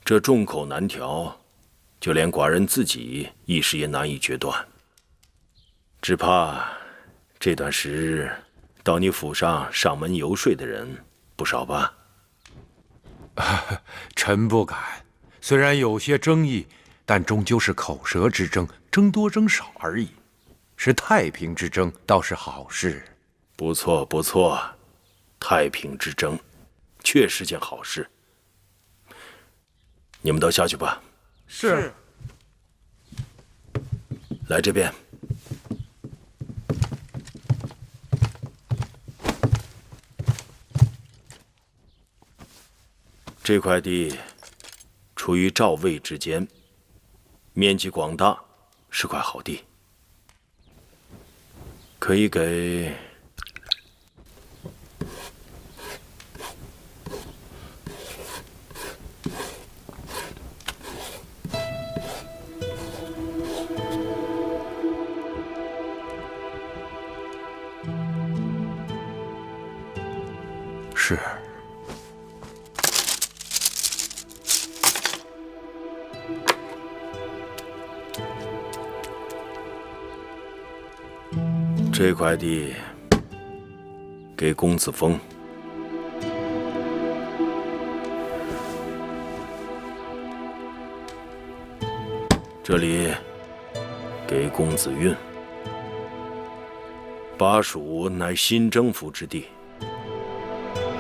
这众口难调，就连寡人自己一时也难以决断。只怕这段时日，到你府上上门游说的人不少吧？臣不敢。虽然有些争议，但终究是口舌之争，争多争少而已。是太平之争，倒是好事。不错不错，太平之争，确是件好事。你们都下去吧。是。来这边。这块地处于赵魏之间，面积广大，是块好地，可以给是。这块地给公子封，这里给公子运。巴蜀乃新征服之地，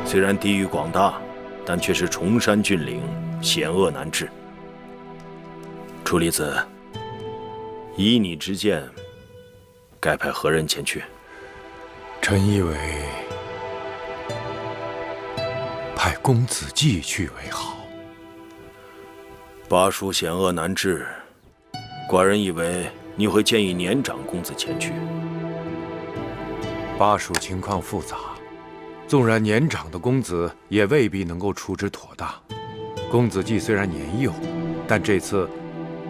虽然地域广大，但却是崇山峻岭，险恶难治。楚离子，依你之见，该派何人前去？臣以为派公子季去为好。巴蜀险恶难治，寡人以为你会建议年长公子前去。巴蜀情况复杂，纵然年长的公子，也未必能够处置妥当。公子季虽然年幼，但这次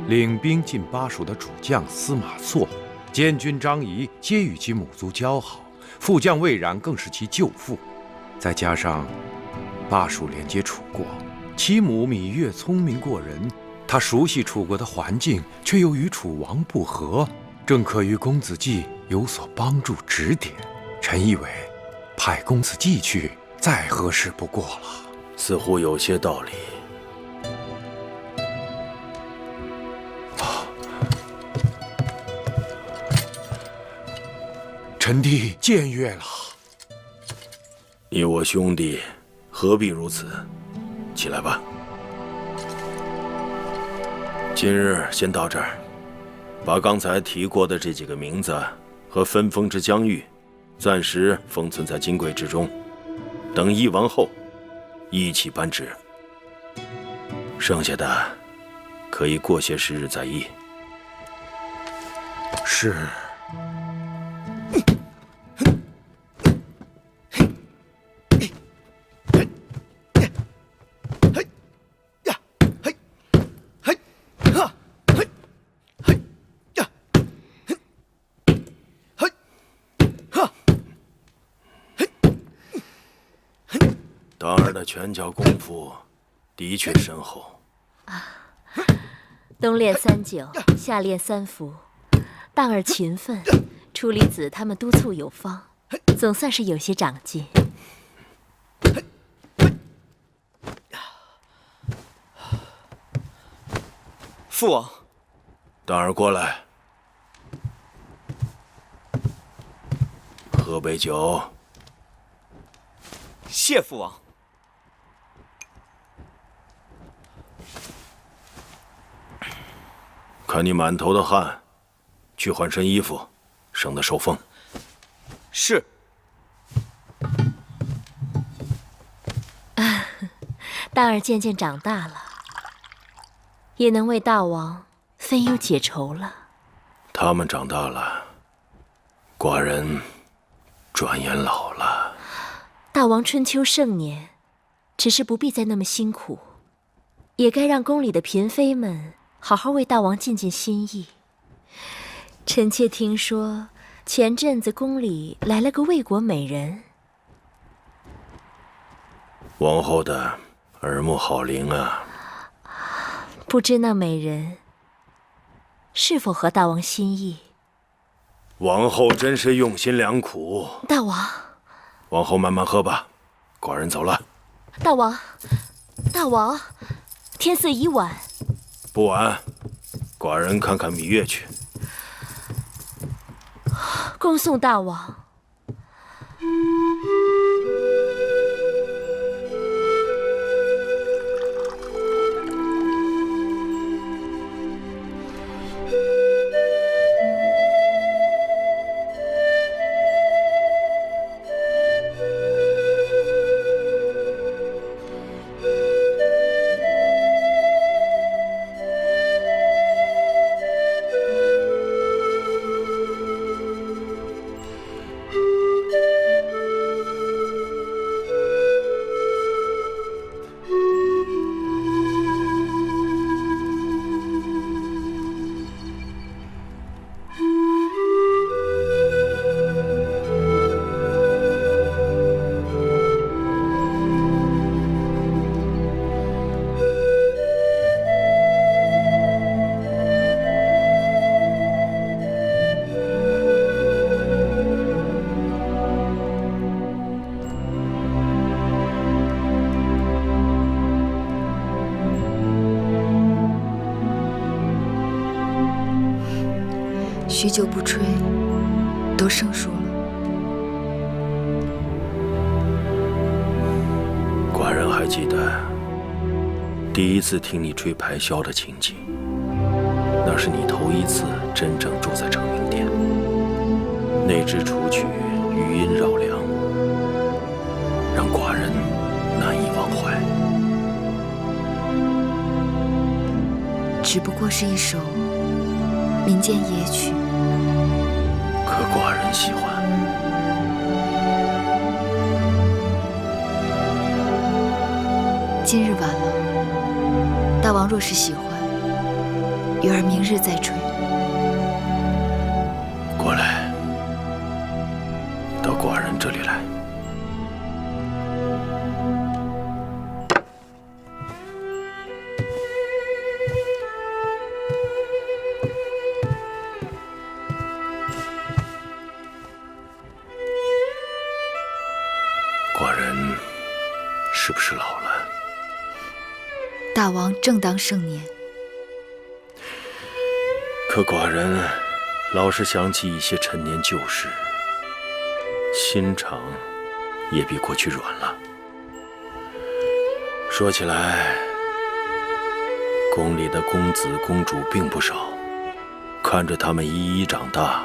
领兵进巴蜀的主将司马错、监军张仪皆与其母族交好，副将魏冉更是其舅父。再加上巴蜀连接楚国，其母芈月聪明过人，她熟悉楚国的环境，却又与楚王不和，正可与公子季有所帮助指点。臣以为派公子季去，再合适不过了。似乎有些道理。臣弟僭越了。你我兄弟何必如此？起来吧。今日先到这儿，把刚才提过的这几个名字和分封之疆域，暂时封存在金柜之中，等议完后，一起颁旨。剩下的可以过些时日再议。是。当儿的拳脚功夫的确深厚啊！冬练3九，夏练3伏，当儿勤奋，楚离子他们督促有方，总算是有些长进。父王，当儿过来。喝杯酒。谢父王。看你满头的汗，去换身衣服，省得受风。是。大儿渐渐长大了，也能为大王分忧解愁了。他们长大了，寡人转眼老了。大王春秋盛年，只是不必再那么辛苦，也该让宫里的嫔妃们好好为大王尽尽心意。臣妾听说，前阵子宫里来了个魏国美人。王后的耳目好灵啊！不知那美人是否合大王心意？王后真是用心良苦。大王，王后慢慢喝吧，寡人走了。大王，大王，天色已晚。不晚，寡人看看芈月去。恭送大王。许久不吹，都生疏了。寡人还记得第一次听你吹排箫的情景，那是你头一次真正住在成明殿。那支楚曲余音绕梁，让寡人难以忘怀。只不过是一首民间野曲，可寡人喜欢。今日晚了，大王若是喜欢，鱼儿明日再吹。过来，到寡人这里来。寡人是不是老了？大王正当盛年，可寡人老是想起一些陈年旧事，心肠也比过去软了。说起来，宫里的公子公主并不少，看着他们一一长大，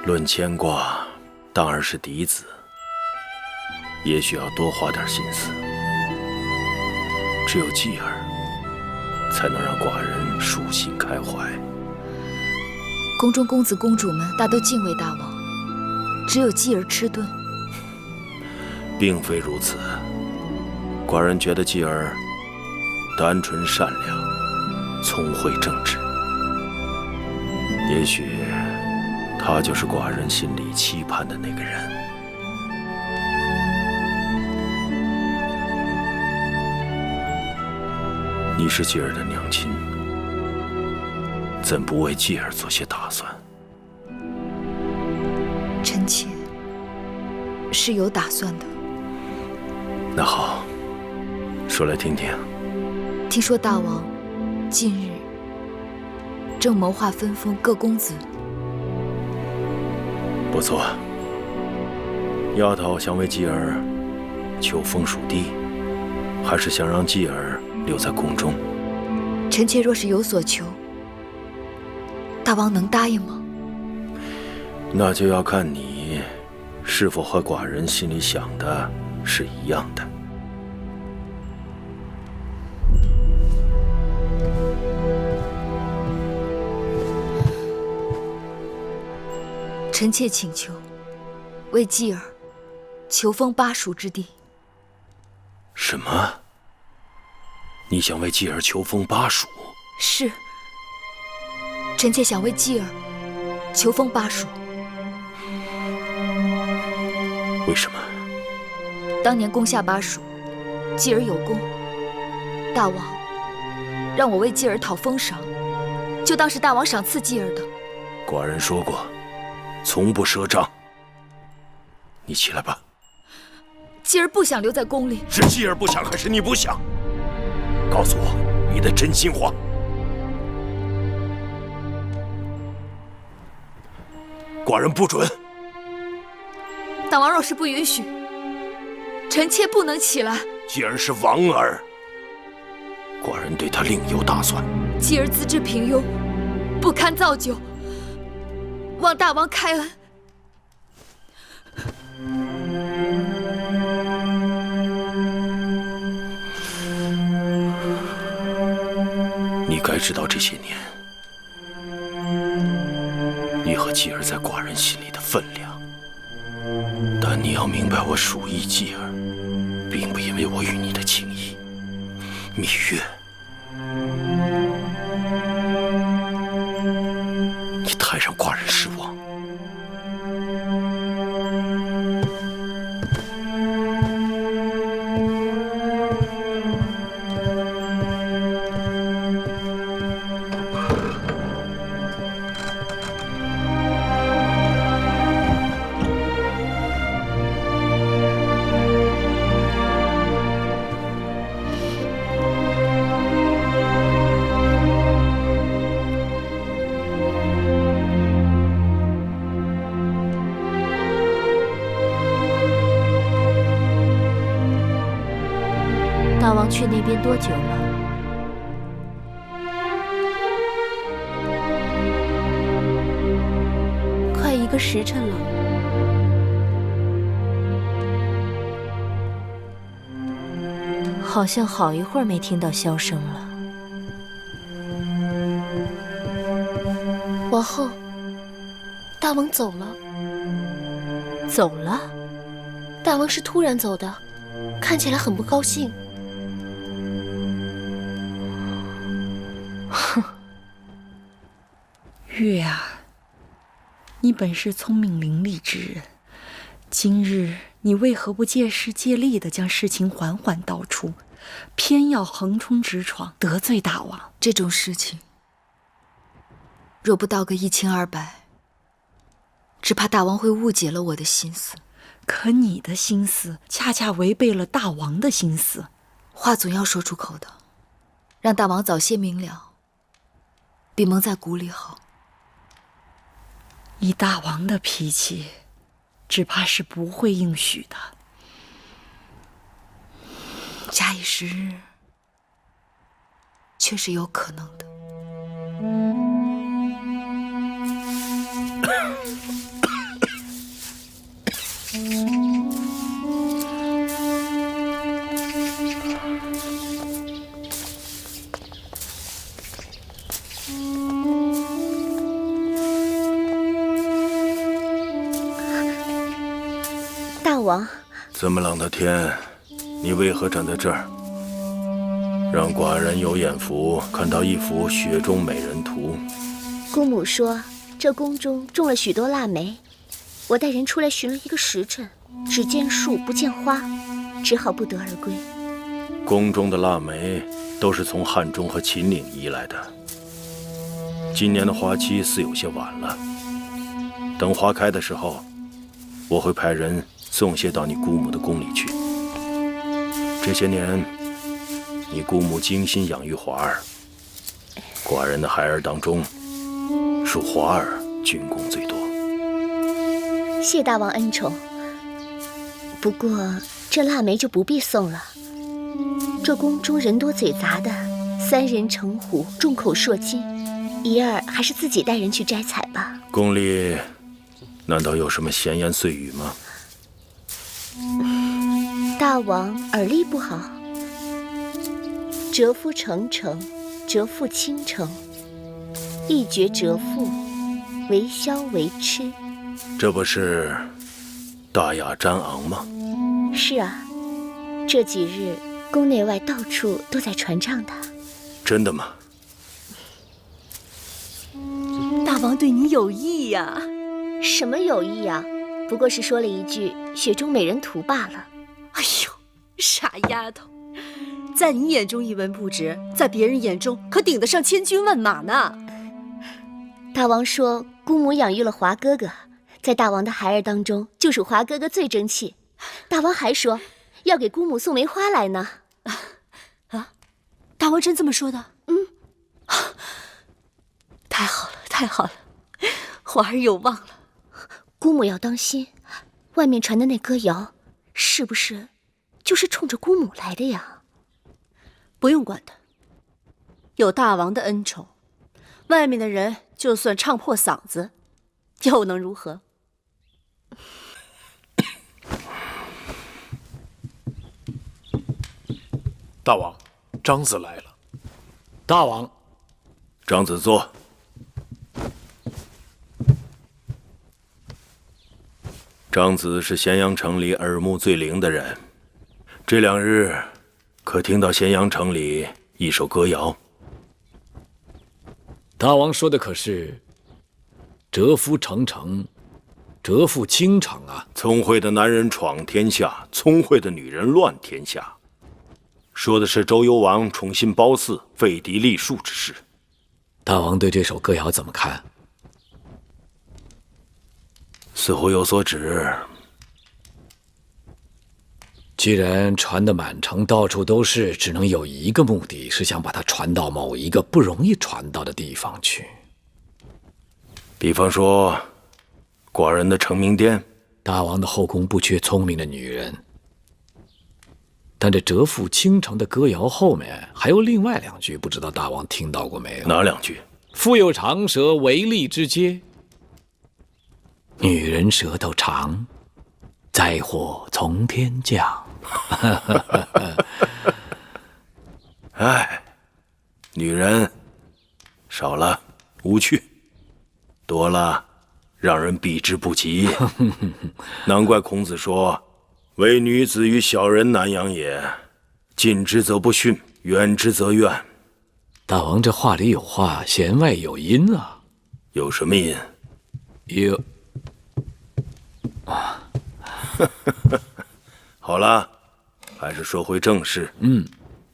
论牵挂，当然是嫡子。也许要多花点心思，只有继儿，才能让寡人舒心开怀。宫中公子公主们大都敬畏大王，只有继儿迟钝。并非如此，寡人觉得继儿单纯善良，聪慧正直。也许他就是寡人心里期盼的那个人。你是继儿的娘亲，怎不为继儿做些打算？臣妾是有打算的。那好，说来听听。听说大王近日正谋划分封各公子。不错，丫头想为继儿求封属地，还是想让继儿留在宫中？臣妾若是有所求，大王能答应吗？那就要看你是否和寡人心里想的是一样的。臣妾请求为继儿求封巴蜀之地。什么？你想为继儿求封巴蜀？是。臣妾想为继儿求封巴蜀。为什么？当年攻下巴蜀，继儿有功，大王让我为继儿讨封赏，就当是大王赏赐继儿的。寡人说过，从不赊账。你起来吧。继儿不想留在宫里。是继儿不想，还是你不想？告诉我你的真心话。寡人不准。大王若是不允许，臣妾不能起来。继儿是王儿，寡人对他另有打算。继儿资质平庸，不堪造就，望大王开恩。你该知道这些年，你和继儿在寡人心里的分量。但你要明白，我属意继儿，并不因为我与你的情谊。芈月，你太让寡人失望。大王去那边多久了？快1个时辰了。好像好一会儿没听到箫声了。王后，大王走了。走了？大王是突然走的，看起来很不高兴。哼，月啊，你本是聪明伶俐之人，今日你为何不借势借力地将事情缓缓道出，偏要横冲直闯，得罪大王？这种事情，若不道个一清二白，只怕大王会误解了我的心思。可你的心思恰恰违背了大王的心思。话总要说出口的，让大王早些明了，比蒙在鼓里好。以大王的脾气，只怕是不会应许的。假以时日，却是有可能的。大王，这么冷的天，你为何站在这儿？让寡人有眼福看到一幅雪中美人图。姑母说这宫中种了许多腊梅，我带人出来寻了1个时辰，只见树不见花，只好不得而归。宫中的腊梅都是从汉中和秦岭移来的，今年的花期似有些晚了。等花开的时候，我会派人送些到你姑母的宫里去。这些年，你姑母精心养育华儿，寡人的孩儿当中，属华儿军功最多。谢大王恩宠，不过这腊梅就不必送了。这宫中人多嘴杂的，3人成虎，众口铄金，一儿还是自己带人去摘采吧。宫里难道有什么闲言碎语吗？大王耳力不好。折夫成城，折腹倾城，一绝折腹，为消为痴。这不是大雅瞻昂吗？是啊，这几日宫内外到处都在传唱它。真的吗？大王对你有意呀？什么有意呀？不过是说了一句雪中美人图罢了。哎呦，傻丫头，在你眼中一文不值，在别人眼中可顶得上千军万马呢。大王说姑母养育了华哥哥，在大王的孩儿当中，就属华哥哥最争气。大王还说要给姑母送梅花来呢。啊，大王真这么说的？嗯，太好了，太好了，华儿有望了。姑母要当心，外面传的那歌谣，是不是就是冲着姑母来的呀？不用管他，有大王的恩宠，外面的人就算唱破嗓子，又能如何？大王，张子来了。大王，张子坐。张子是咸阳城里耳目最灵的人，这2日可听到咸阳城里一首歌谣？大王说的可是折夫成城，折腹倾城啊？聪慧的男人闯天下，聪慧的女人乱天下。说的是周幽王宠信褒姒，废嫡立庶之事。大王对这首歌谣怎么看？似乎有所指。既然传得满城到处都是，只能有一个目的，是想把它传到某一个不容易传到的地方去。比方说，寡人的成名殿。大王的后宫不缺聪明的女人，但这折腹倾城的歌谣后面还有另外2句，不知道大王听到过没有？哪2句？腹有长舌，为利之阶。女人舌头长，灾祸从天降。哎，女人少了无趣，多了让人避之不及。难怪孔子说：“唯女子与小人难养也，近之则不逊，远之则怨。”大王这话里有话，弦外有音啊。有什么音？有。好了，还是说回正事。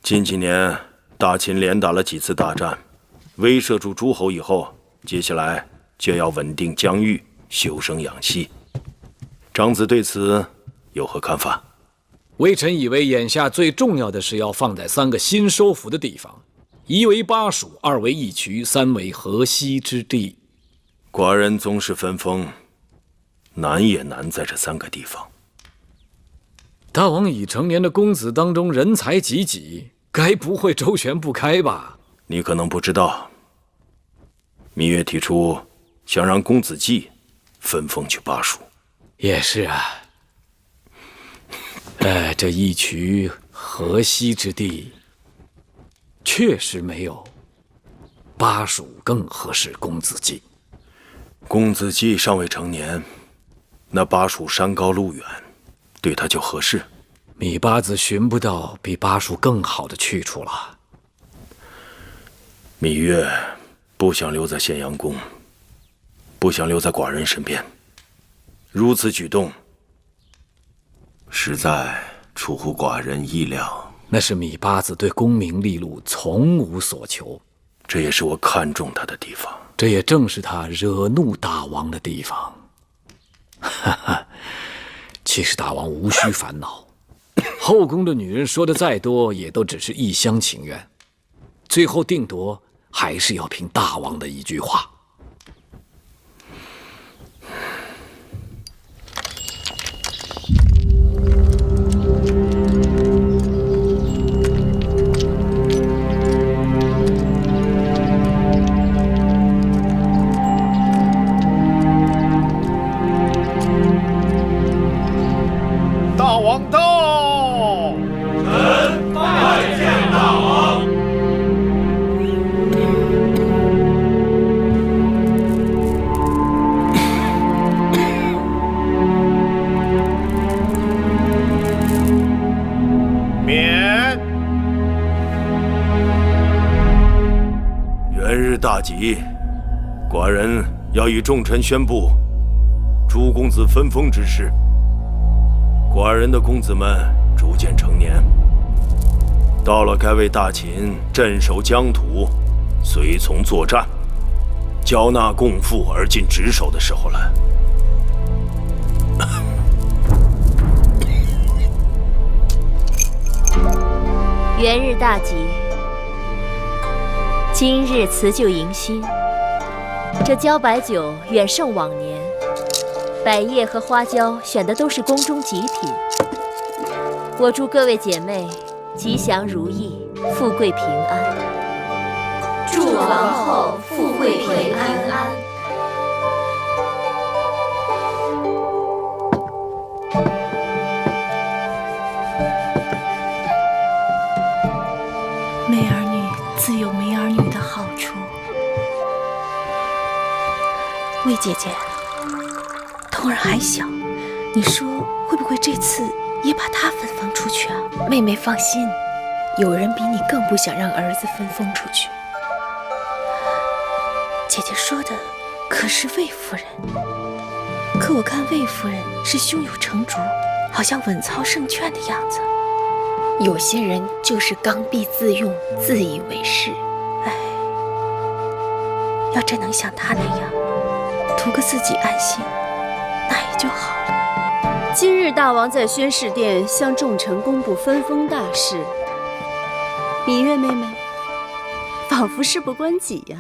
近几年大秦连打了几次大战，威慑住诸侯以后，接下来就要稳定疆域，休生养息。长子对此有何看法？微臣以为眼下最重要的是要放在3个新收服的地方，一为巴蜀，二为义渠，三为河西之地。寡人总是分封，难也难在这3个地方。大王已成年的公子当中人才济济，该不会周旋不开吧？你可能不知道，芈月提出想让公子季分封去巴蜀。也是啊。这义渠河西之地，确实没有巴蜀更合适公子季。公子季尚未成年，那巴蜀山高路远，对他就合适。芈八子寻不到比巴蜀更好的去处了。芈月不想留在咸阳宫，不想留在寡人身边，如此举动，实在出乎寡人意料。那是芈八子对功名利禄从无所求，这也是我看中他的地方。这也正是他惹怒大王的地方。其实大王无需烦恼，后宫的女人说的再多，也都只是一厢情愿，最后定夺还是要凭大王的一句话。吉，寡人要与众臣宣布诸公子分封之事。寡人的公子们逐渐成年，到了该为大秦镇守疆土、随从作战、缴纳贡赋而尽职守的时候了。元日大吉，今日辞旧迎新，这茭白酒远胜往年，百叶和花椒选的都是宫中极品。我祝各位姐妹吉祥如意，富贵平安。祝王后富贵平安。媚儿女自有媚儿女的好处。魏姐姐，童儿还小，你说会不会这次也把她分封出去啊？妹妹放心，有人比你更不想让儿子分封出去。姐姐说的可是魏夫人，可我看魏夫人是胸有成竹，好像稳操胜券的样子。有些人就是刚愎自用，自以为是。哎，要真能像她那样，图个自己安心，那也就好了。今日大王在宣誓殿向众臣公布分封大事，芈月妹妹仿佛事不关己呀。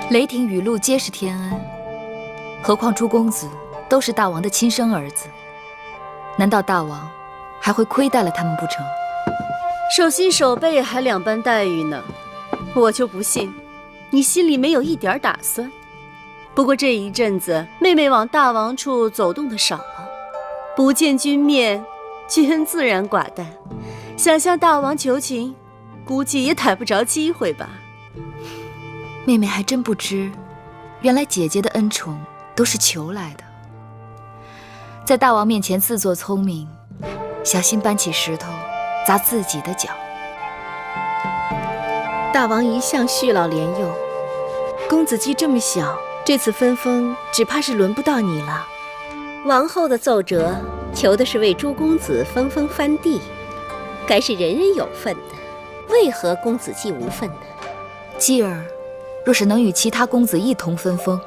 雷霆雨露皆是天恩，何况诸公子都是大王的亲生儿子，难道大王还会亏待了他们不成？手心手背还两般待遇呢，我就不信你心里没有一点打算。不过这一阵子妹妹往大王处走动的少了，不见君面，君自然寡淡，想向大王求情，估计也逮不着机会吧。妹妹还真不知，原来姐姐的恩宠都是求来的。在大王面前自作聪明，小心搬起石头砸自己的脚。大王一向恤老怜幼，公子既这么小，这次分封只怕是轮不到你了。王后的奏折求的是为诸公子分封藩地，该是人人有份的，为何公子既无份呢？继儿若是能与其他公子一同分封，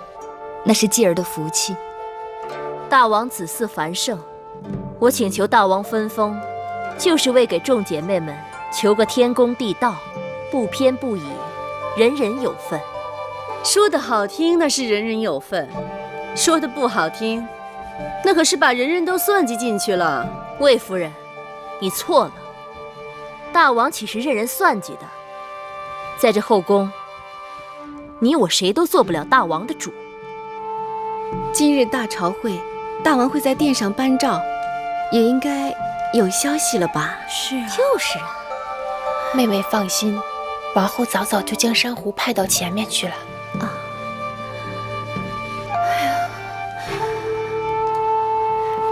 那是继儿的福气。大王子嗣繁盛，我请求大王分封，就是为给众姐妹们求个天公地道，不偏不倚，人人有份。说得好听，那是人人有份；说得不好听，那可是把人人都算计进去了。魏夫人，你错了，大王岂是任人算计的？在这后宫，你我谁都做不了大王的主。今日大朝会，大王会在殿上颁诏，也应该有消息了吧？是啊，就是啊。妹妹放心，王后早早就将珊瑚派到前面去了。啊，哎呀，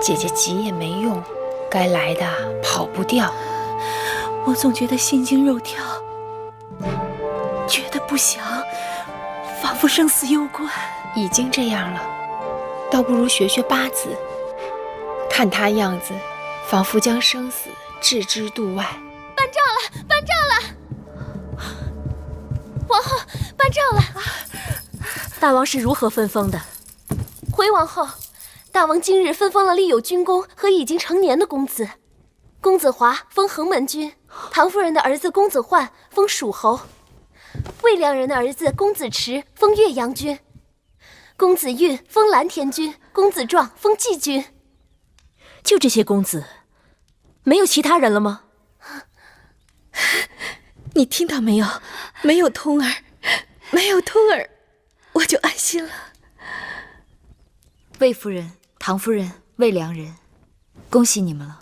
姐姐急也没用，该来的跑不掉。我总觉得心惊肉跳，觉得不祥，仿佛生死攸关。已经这样了，倒不如学学八字，看他样子，仿佛将生死置之度外。颁诏了，颁诏了！王后，颁诏了！大王是如何分封的？回王后，大王今日分封了立有军功和已经成年的公子。公子华封衡门军，唐夫人的儿子公子焕封蜀侯，魏良人的儿子公子池封岳阳君，公子运封蓝田军，公子壮封蓟军。就这些公子，没有其他人了吗？你听到没有？没有通儿，没有通儿，我就安心了。魏夫人、唐夫人、魏良人，恭喜你们了。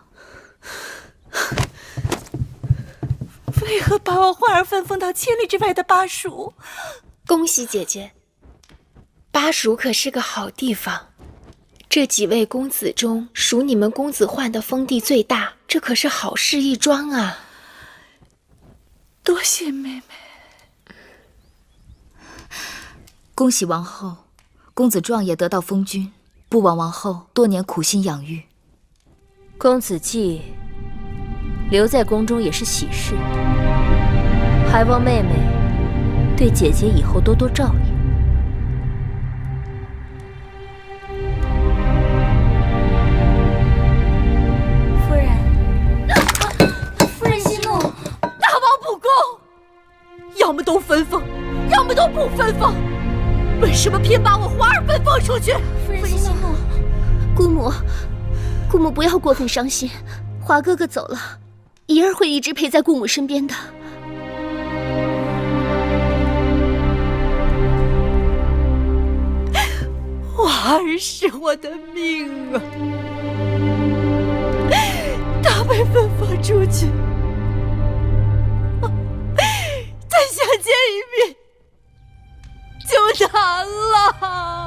为何把我焕儿分封到千里之外的巴蜀？恭喜姐姐，巴蜀可是个好地方。这几位公子中，属你们公子焕的封地最大，这可是好事一桩啊！多谢妹妹。恭喜王后，公子壮也得到封君，不枉王后多年苦心养育。公子季留在宫中也是喜事，还望妹妹对姐姐以后多多照应。夫人，夫人息怒。大王不公，要么都分封，要么都不分封，为什么偏把我华儿分封出去？夫人息怒。姑母不要过分伤心，华哥哥走了，怡儿会一直陪在姑母身边的。华儿是我的命啊，她被分封出去，再想见一面就难了。